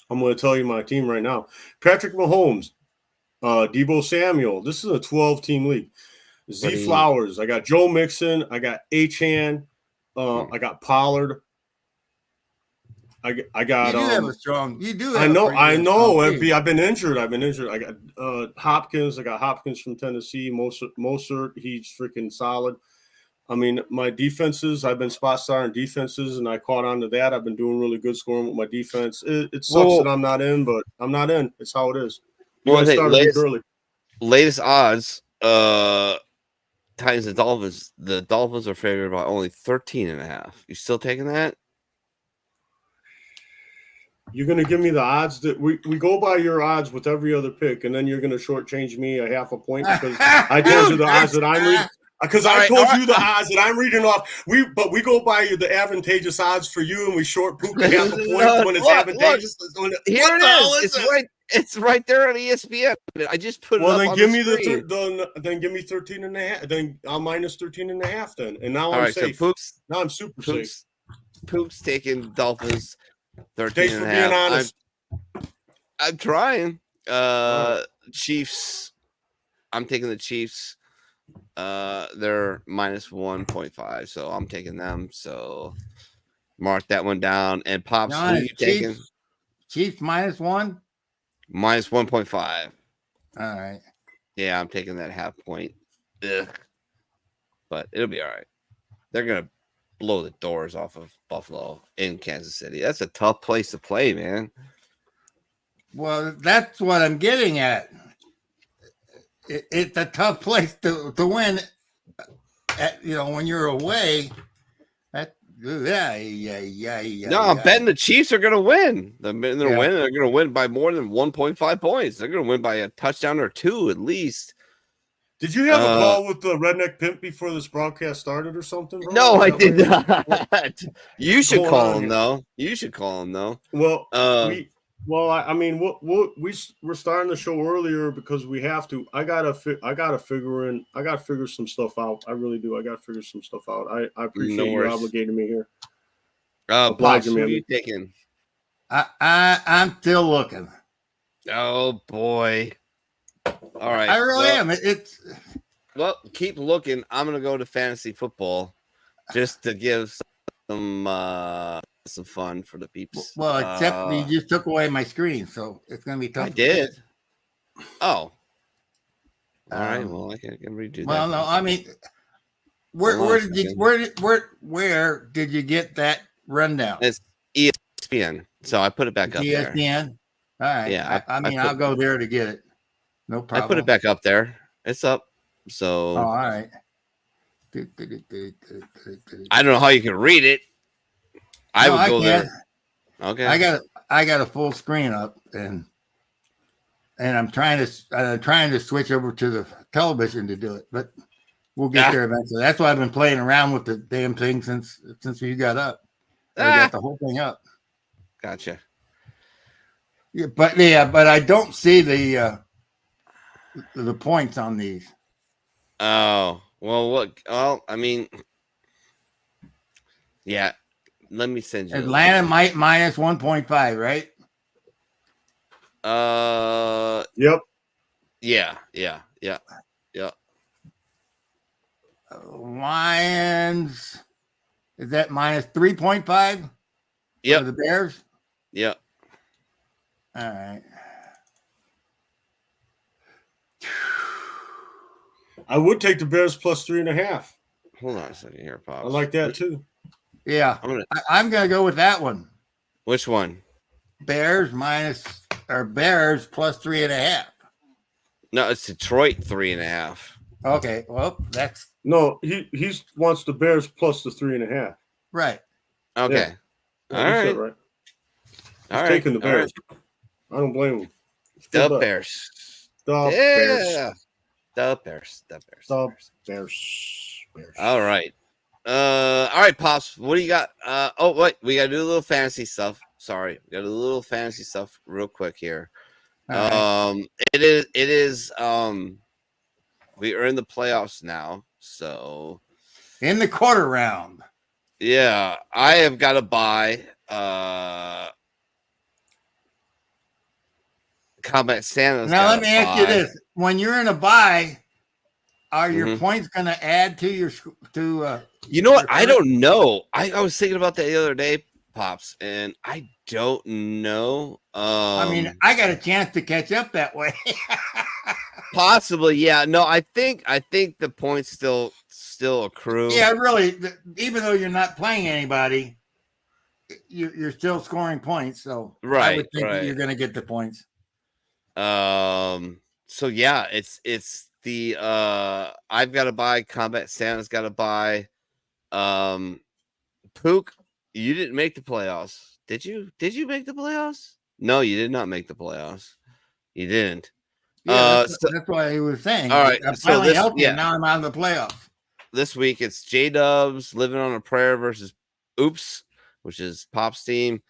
going to tell you my team right now. Patrick Mahomes, Deebo Samuel. This is a 12-team league. Z Flowers. I got Joe Mixon. I got Achane. I got Pollard. I got.
You do have a strong. You do.
I know. I've been injured. I got Hopkins. I got Hopkins from Tennessee. Mostert. He's freaking solid. I mean, my defenses. I've been spot starting defenses, and I caught on to that. I've been doing really good scoring with my defense. It sucks that I'm not in, but I'm not in. It's how it is.
Latest odds. Titans and Dolphins. The Dolphins are favored by only 13.5. You still taking that?
You're going to give me the odds that we go by your odds with every other pick, and then you're going to shortchange me a half a point because I told you the odds that I'm reading. Because I told you the odds that I'm reading off. We go by the advantageous odds for you, and we short Pook a half a point when it's advantageous.
Here it is. It's right there on ESPN. I just put it up on the screen.
Then give me 13.5. Then I'll minus 13.5 then. And now I'm safe.
So
now I'm super safe.
Pook's taking Dolphins 13.5.
Thanks for being honest.
I'm trying. Chiefs. I'm taking the Chiefs. They're minus 1.5, so I'm taking them. So mark that one down. And Pops, who are you taking?
Chiefs minus 1?
Minus 1.5.
All right.
Yeah, I'm taking that half point. Ugh. But it'll be all right. They're gonna blow the doors off of Buffalo in Kansas City. That's a tough place to play, man.
Well, that's what I'm getting at. It's a tough place to win. When you're away.
No, I'm betting the Chiefs are going to win. They're winning. They're going to win by more than 1.5 points. They're going to win by a touchdown or two at least.
Did you have a call with the Redneck Pimp before this broadcast started or something? Bro?
No, I did not. You should call him though. Well, we're starting the show earlier because we have to. I gotta figure some stuff out. I really do. I gotta figure some stuff out. I appreciate you obligating me here. Pops, who are you taking?
I'm still looking.
Oh boy. All right.
I really am.
Well, keep looking. I'm gonna go to fantasy football just to give some some fun for the peeps.
Well, except you just took away my screen, so it's going to be tough.
I did. Oh. All right. Well, I can redo that.
Well, no, I mean, where did you get that rundown?
It's ESPN. So I put it back up there.
ESPN? All right.
Yeah.
I'll go there to get it. No problem.
I put it back up there. It's up. So.
Oh, all right.
I don't know how you can read it. I would go there. Okay.
I got a full screen up and I'm trying to switch over to the television to do it, but we'll get there eventually. That's why I've been playing around with the damn thing since you got up. I got the whole thing up.
Gotcha.
Yeah, but I don't see the points on these.
Oh, well, look. Well, I mean, yeah. Let me send you.
Atlanta minus 1.5, right?
Yep.
Yeah.
Lions, is that minus 3.5?
Yep.
For the Bears?
Yep.
All right.
I would take the Bears plus 3.5.
Hold on a second here, Pops.
I like that too.
Yeah. I'm gonna go with that one.
Which one?
Bears plus 3.5.
No, it's Detroit 3.5.
Okay. Well, that's
no. He wants the Bears plus the 3.5.
Right.
Okay.
Yeah.
All right.
Right.
He's
taking the Bears.
Right.
I don't blame him.
The Bears.
Bears.
The Bears. All right. All right, Pops. What do you got? Oh, wait, we gotta do a little fantasy stuff. Sorry, we got a little fantasy stuff real quick here. Right. It is we are in the playoffs now, so
in the quarter round.
Yeah, I have got to buy Combat Santa's.
Now let me ask you this: when you're in a bye, are your points going to add to your
You know what? I don't know. I was thinking about that the other day, Pops, and I don't know.
I mean, I got a chance to catch up that way.
Possibly, yeah. No, I think the points still accrue.
Yeah, really. Even though you're not playing anybody, you're still scoring points. So
right,
I would think that you're going to get the points.
So yeah, it's the I've got to buy Combat Santa's got to buy. Pook, you didn't make the playoffs. Did you? Did you make the playoffs? No, you did not make the playoffs. You didn't.
Yeah, that's what he was saying.
All right,
I'm finally healthy, and now I'm out of the playoffs.
This week it's J-Dubs Living on a Prayer versus Oops, which is Pop's team.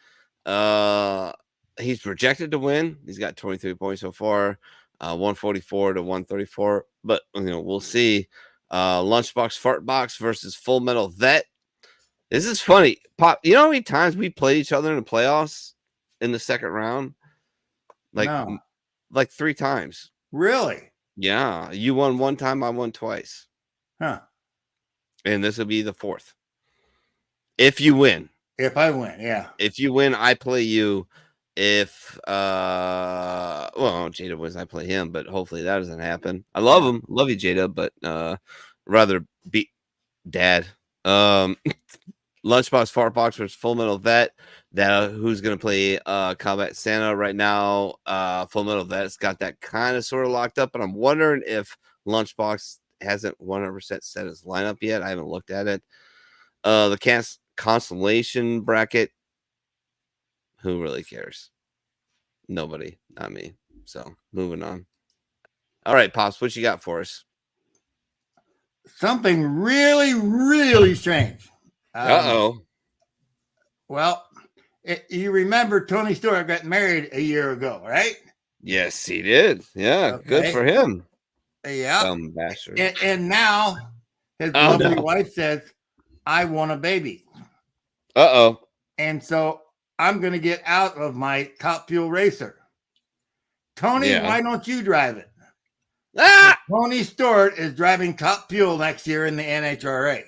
He's projected to win. He's got 23 points so far, 144 to 134. But we'll see. Lunchbox Fartbox versus Full Metal Vet. This is funny, Pop. You know how many times we played each other in the playoffs in the second round? Like 3 times.
Really?
Yeah. You won 1 time. I won twice.
Huh.
And this will be the 4th. If you win.
If I win, yeah.
If you win, I play you. If Jada wins, I play him, but hopefully that doesn't happen. I love him. Love you, Jada, but rather beat Dad. Lunchbox Fartbox versus Full Metal Vet. Who's gonna play Combat Santa right now? Full Metal Vet's got that kind of sort of locked up, but I'm wondering if Lunchbox hasn't 100% set his lineup yet. I haven't looked at it. The constellation bracket. Who really cares? Nobody, not me. So moving on. All right, Pops, what you got for us?
Something really, really strange. Well, you remember Tony Stewart got married a year ago, right?
Yes, he did. Yeah, okay. Good for him.
Yeah.
Dumb bastard.
And now his lovely wife says, I want a baby. And so I'm going to get out of my Top Fuel Racer. Tony, why don't you drive it? Tony Stewart is driving Top Fuel next year in the NHRA.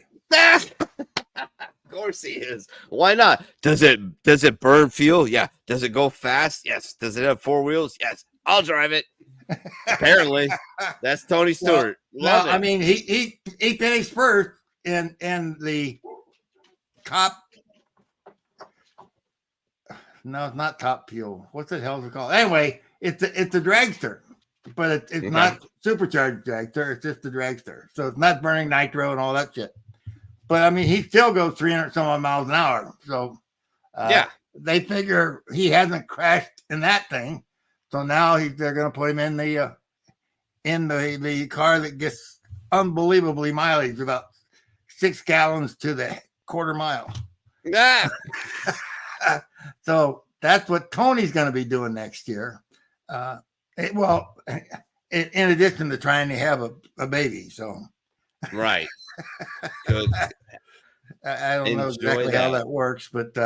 course he is. Why not? Does it burn fuel? Yeah. Does it go fast? Yes. Does it have 4 wheels? Yes. I'll drive it. Apparently, that's Tony Stewart.
Well, I mean, he finished first in the top. No, it's not top fuel. What's the hell is it called? Anyway, it's a dragster, but it's not supercharged dragster. It's just a dragster, so it's not burning nitro and all that shit. But I mean, he still goes 300 some odd miles an hour. So they figure he hasn't crashed in that thing. So now they're going to put him in the car that gets unbelievably mileage, about 6 gallons to the quarter mile.
Yeah.
So that's what Tony's going to be doing next year. In addition to trying to have a baby. So
right. Good.
I don't know exactly how that works, but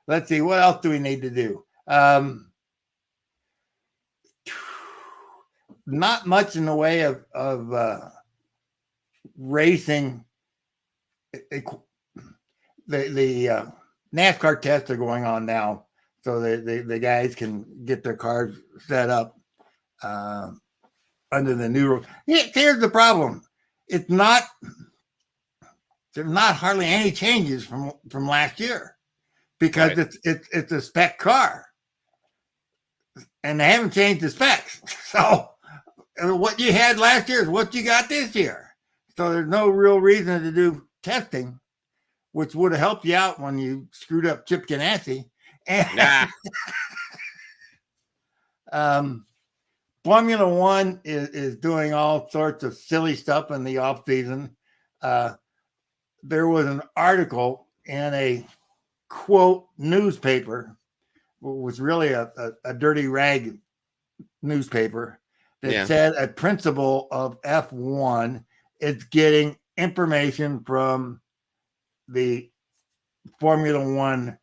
let's see. What else do we need to do? Not much in the way of racing. The NASCAR tests are going on now, so the guys can get their cars set up under the new rules. Here's the problem: there's not hardly any changes from last year because it's a spec car, and they haven't changed the specs. So what you had last year is what you got this year. So there's no real reason to do testing, which would have helped you out when you screwed up Chip Ganassi. Formula One is doing all sorts of silly stuff in the off season. There was an article in a quote newspaper, which was really a dirty rag newspaper, that said a principal of F1 is getting information from the Formula One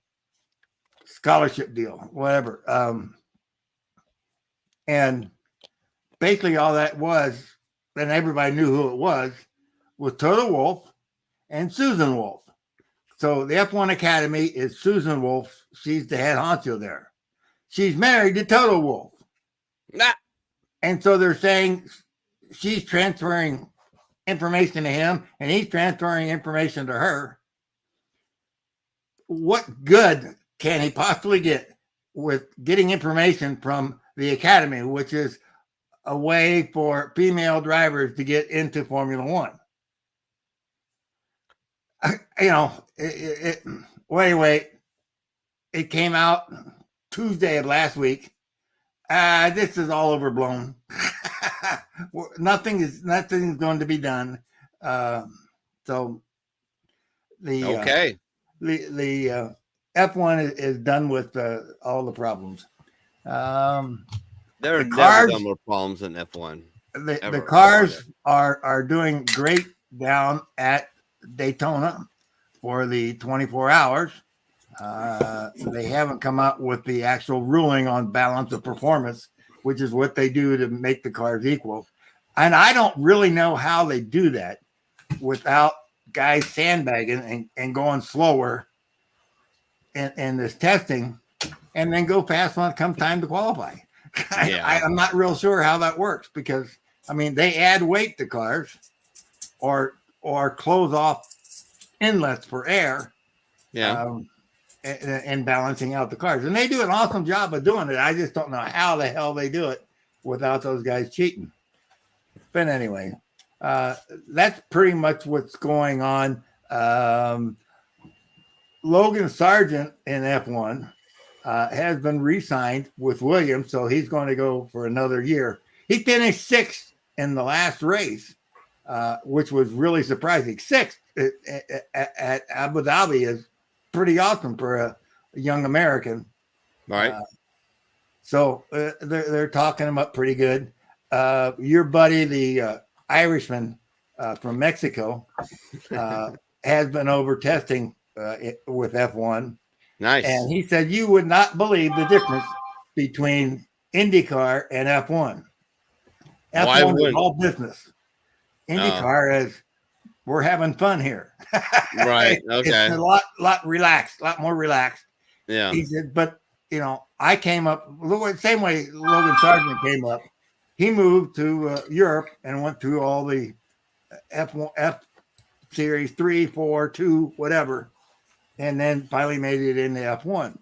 scholarship deal, whatever. And basically all that was, and everybody knew who it was Toto Wolff and Susan Wolff. So the F1 Academy is Susan Wolff. She's the head honcho there. She's married to Toto Wolff. And so they're saying she's transferring information to him and he's transferring information to her. What good can he possibly get with getting information from the academy, which is a way for female drivers to get into Formula One? Anyway, it came out Tuesday of last week. This is all overblown. Nothing's going to be done. So the F1 is done with all the problems.
There are never done more problems than F1.
The cars are doing great down at Daytona for the 24 hours. They haven't come out with the actual ruling on balance of performance, which is what they do to make the cars equal. And I don't really know how they do that without guys sandbagging and going slower in this testing and then go fast when it comes time to qualify. I'm not real sure how that works because, I mean, they add weight to cars or close off inlets for air. And balancing out the cars. And they do an awesome job of doing it. I just don't know how the hell they do it without those guys cheating. But anyway, that's pretty much what's going on. Logan Sargent in F1 has been re-signed with Williams, so he's going to go for another year. He finished 6th in the last race, which was really surprising. 6th at Abu Dhabi is pretty awesome for a young American.
All right.
So they're talking him up pretty good. Your buddy, the Irishman from Mexico, has been over testing with F1.
Nice.
And he said you would not believe the difference between IndyCar and F1. F1 is all business. IndyCar is we're having fun here.
Right. Okay.
It's a lot relaxed, a lot more relaxed.
Yeah.
He said, but I came up the same way Logan Sargent came up. He moved to Europe and went through all the F series 3, 4, 2, whatever, and then finally made it into F1.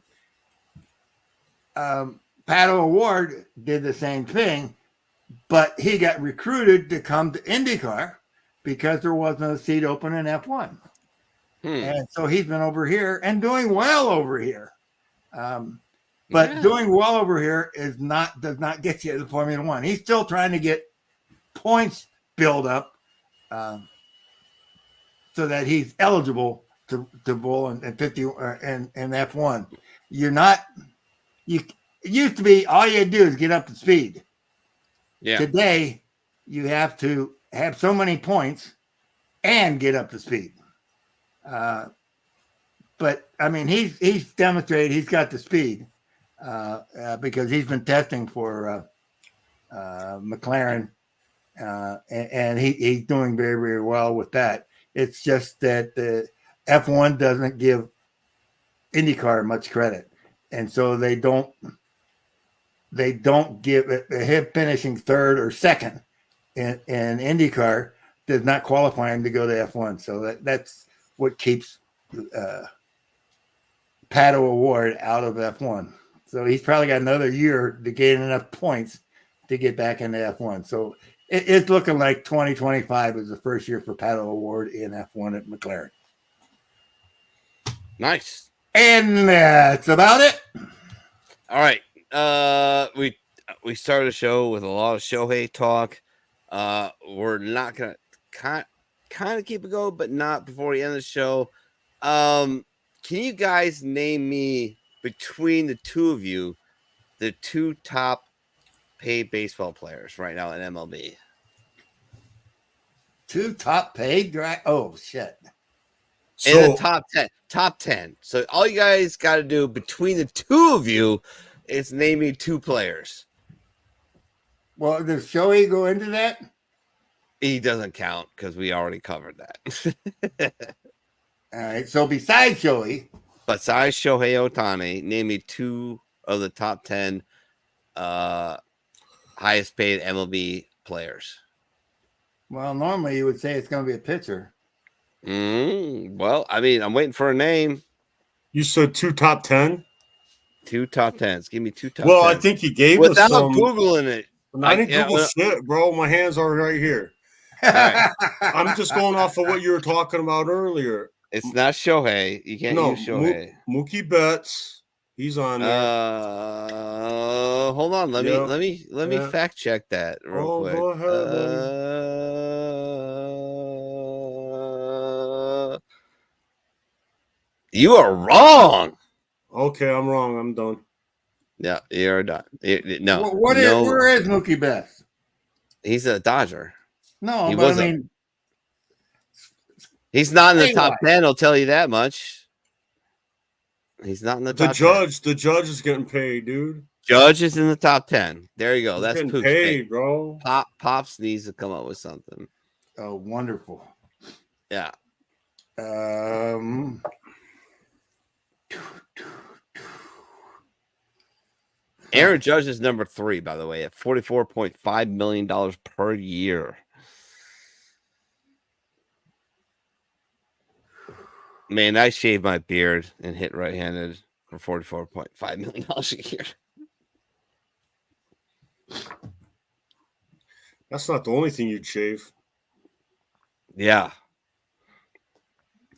Pato O'Ward did the same thing, but he got recruited to come to IndyCar because there wasn't a seat open in F1. And so he's been over here and doing well over here. But doing well over here does not get you to the Formula One. He's still trying to get points build up so that he's eligible to bowl in 50 and F1. It used to be all you do is get up to speed.
Yeah.
Today, you have to have so many points and get up to speed. But I mean, he's demonstrated he's got the speed because he's been testing for McLaren, and he's doing very, very well with that. It's just that the F1 doesn't give IndyCar much credit, and so they don't give it. Him finishing third or second in IndyCar does not qualify him to go to F1. So that's what keeps Pato O'Ward out of F1. So he's probably got another year to gain enough points to get back into F1. So it's looking like 2025 is the first year for Pato O'Ward in F1 at McLaren.
Nice.
And that's about it.
All right. We started a show with a lot of Shohei talk. We're not gonna kind of keep it going, but not before the end of the show. Can you guys name me, between the two of you, the two top paid baseball players right now in MLB?
Two top paid? Oh shit!
In the top 10. So all you guys got to do between the two of you is name me two players.
Well, does Shohei go into that?
He doesn't count because we already covered that.
All right. So besides Shohei
Shohei Ohtani, name me two of the top 10 highest paid MLB players.
Well, normally you would say it's going to be a pitcher.
Well, I mean, I'm waiting for a name.
You said two top 10?
Two top 10s. Give me two top 10s.
Well, I think you gave us some.
Without Googling it.
I didn't Google shit, bro. My hands are right here.
Right.
I'm just going off of what you were talking about earlier.
It's not Shohei. You can't use Shohei.
Mookie Betts. He's on there.
Hold on. Let me fact check that real quick.
Go ahead,
you are wrong.
Okay, I'm wrong. I'm done.
Yeah, you're done. No.
Where is Mookie Betts?
He's a Dodger.
No, but I mean,
he's not in the top 10. I'll tell you that much. He's not in the top 10.
The judge is getting paid, dude.
Judge is in the top 10. There you go. That's
getting paid, bro.
Pops needs to come up with something.
Oh, wonderful.
Yeah. Aaron Judge is number 3, by the way, at $44.5 million per year. Man, I shaved my beard and hit right-handed for $44.5 million a year.
That's not the only thing you'd shave.
Yeah.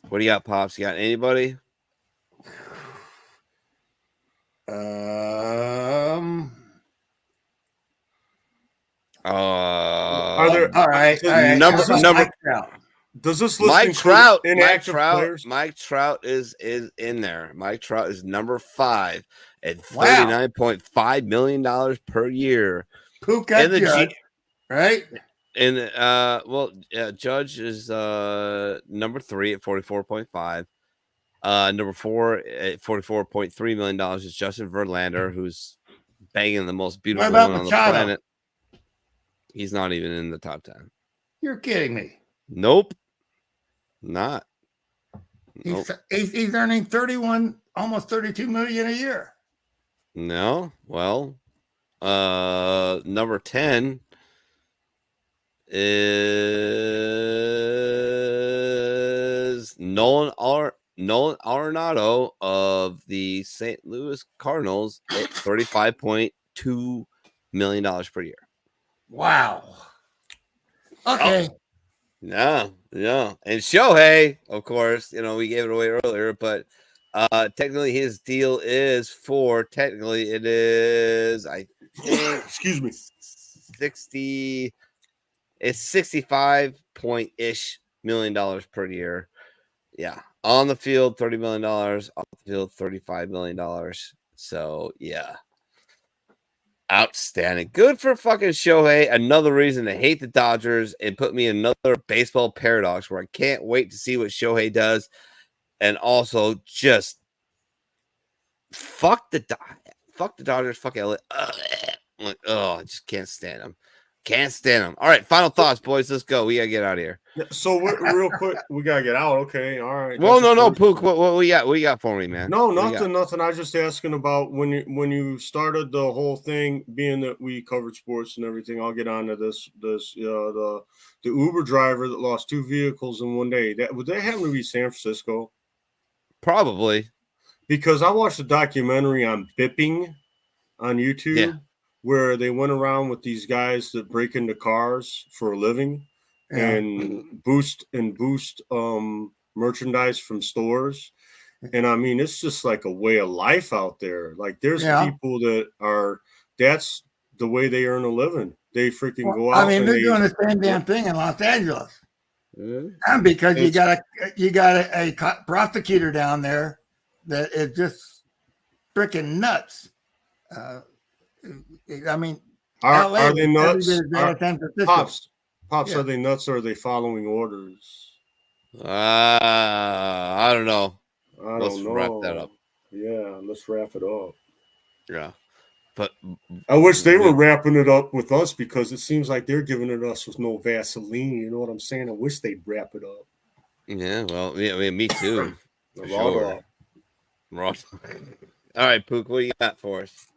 What do you got, Pops? You got anybody?
Are there
all right.
Number
does this list
Mike Trout?
players?
Mike Trout is in there. Mike Trout is number 5 at $39.5 million per year.
Pook Judge, right?
And Judge is number 3 at 44.5. Number 4 at $44.3 million is Justin Verlander, who's banging the most beautiful woman on the planet. He's not even in the top 10.
You're kidding me.
Nope. Not.
Nope. He's earning 31, almost 32 million a year.
No. Well, number 10 is Nolan Arenado of the St. Louis Cardinals at $35.2 million per year.
Wow. Okay.
Oh. No. And Shohei, of course, we gave it away earlier, but technically his deal is it is, I think,
excuse me,
60. It's $65-ish million per year. Yeah. On the field, $30 million. Off the field, $35 million. So, yeah. Outstanding. Good for fucking Shohei. Another reason to hate the Dodgers and put me in another baseball paradox where I can't wait to see what Shohei does. And also just fuck the Dodgers. Fuck LA. I'm like, I just can't stand them. Can't stand them. All right, final thoughts, boys. Let's go. We gotta get out of here.
Yeah, so real quick, we gotta get out. Okay, all right.
Well, no, Pook. What we got? What you got for me, man?
No, nothing. I was just asking about when you started the whole thing. Being that we covered sports and everything, I'll get on to this. The Uber driver that lost 2 vehicles in one day. Would that happen to be San Francisco?
Probably,
because I watched a documentary on bipping on YouTube. Yeah. Where they went around with these guys that break into cars for a living and boost merchandise from stores. And I mean, it's just like a way of life out there. Like there's people that's the way they earn a living. They freaking go out.
I mean, they're doing the same damn thing in Los Angeles. And because you got a prosecutor down there that is just freaking nuts. I mean,
are they nuts? Pops,
yeah.
Are they nuts or are they following orders?
I don't know.
Let's
wrap that up.
Yeah, let's wrap it up.
Yeah, but
I wish they were wrapping it up with us because it seems like they're giving it us with no Vaseline. You know what I'm saying? I wish they'd wrap it up.
Yeah, well, me too. Sure. All right, Pook, what do you got for us?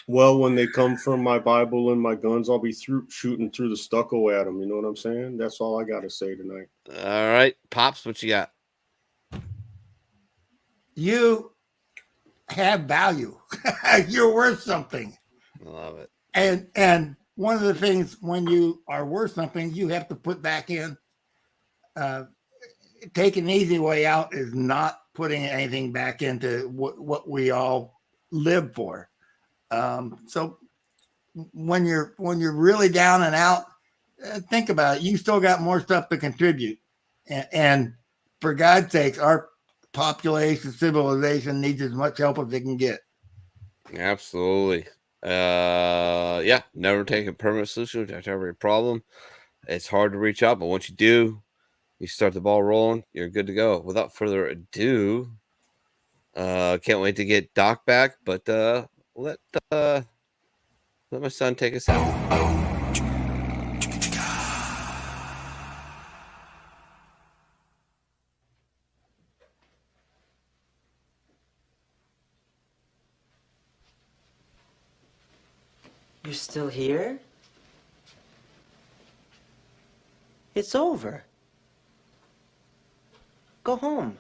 Well, when they come from my Bible and my guns, I'll be shooting through the stucco at them. You know what I'm saying? That's all I got to say tonight.
All right. Pops, what you got?
You have value. You're worth something.
I love it.
And one of the things when you are worth something, you have to put back in. Taking an easy way out is not putting anything back into what we all live for. So when you're really down and out, think about it. You still got more stuff to contribute, and for God's sakes, our population, civilization needs as much help as they can get.
Absolutely. Never take a permanent solution to every problem. It's hard to reach out, but once you do, you start the ball rolling. You're good to go. Without further ado, can't wait to get Doc back, but let my son take us out.
You're still here? It's over. Go home.